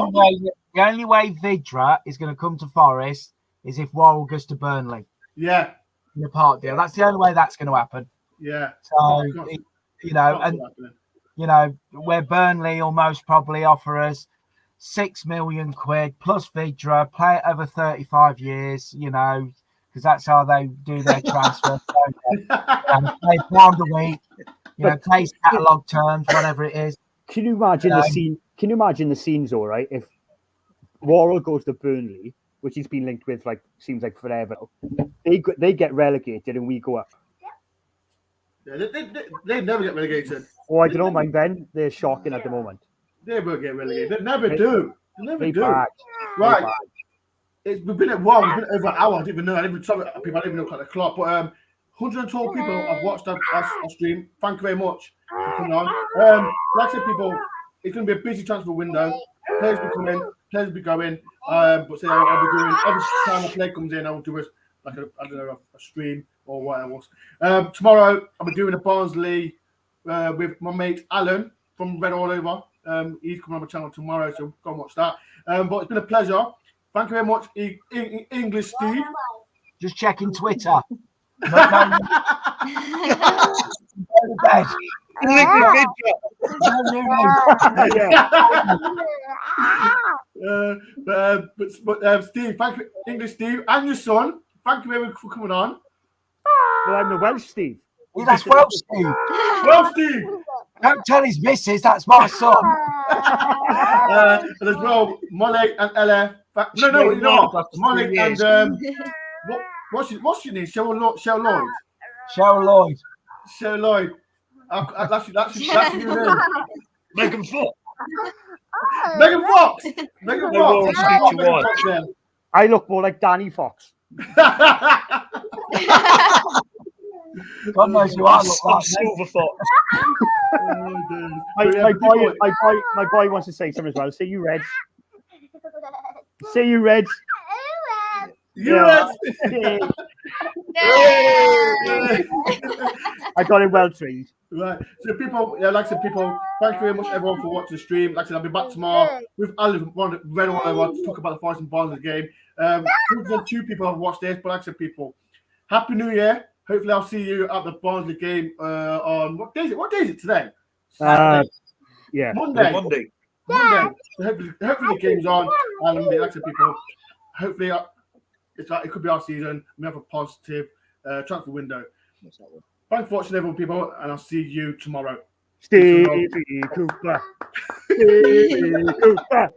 The only way Vidra is going to come to Forest is if Worrell goes to Burnley. Yeah. In the part deal. That's the only way that's going to happen. Yeah. So, where Burnley will most probably offer us £6 million plus Vidra, play it over 35 years, because that's how they do their transfer. Play £1 a week, plays catalogue terms, whatever it is. Can you imagine the scene? Can you imagine the scenes, all right? If Worrell goes to Burnley, which he's been linked with, seems like forever, they get relegated and we go up. Yeah, they never get relegated. Oh, I don't know, man. Ben, they're shocking at the moment. They won't get relegated. They never do. They never do. Bad. Right. We've been over an hour. I didn't even know. I didn't even talk to people. I didn't even look at the clock. But 112 people have watched our stream. Thank you very much for coming on. Like I said, people, it's going to be a busy transfer window. Players will be coming. Players will be going. But say I'll be doing every time a player comes in, I will do a stream or whatever else. Tomorrow I'll be doing a Barnsley with my mate Alan from Red All Over. He's coming on my channel tomorrow, so go and watch that. But it's been a pleasure. Thank you very much, English Steve. Just checking Twitter. But Steve, thank you, English Steve, and your son. Thank you very much for coming on. Well, I'm the Welsh Steve. Well, that's Welsh Steve. Welsh Steve. Don't tell his missus that's my son. And as well, Molly and Ella. No, you're not. Molly and what's your name? Cheryl Lloyd. Cheryl Lloyd. That's your name. Megan Fox. Megan Fox. Megan Fox. I look more like Danny Fox. God knows who I look like. Silver Fox. My boy wants to say something as well. Say you Reds. Say you Reds. You Reds. I got it well trained. Right. So people, like I said, people, thank you very much everyone for watching the stream. Like I said, I'll be back tomorrow with Alan from Red or whatever to talk about the Forest and Barnsley game. 2 people have watched this, but like I said, people, Happy New Year. Hopefully I'll see you at the Barnsley game on what day is it? What day is it today? Yeah. Monday. So hopefully the game's on. And like I said, people, hopefully it could be our season. We have a positive transfer window. Thanks for watching, everyone, people, and I'll see you tomorrow. Stevie Cooper. Stevie Cooper.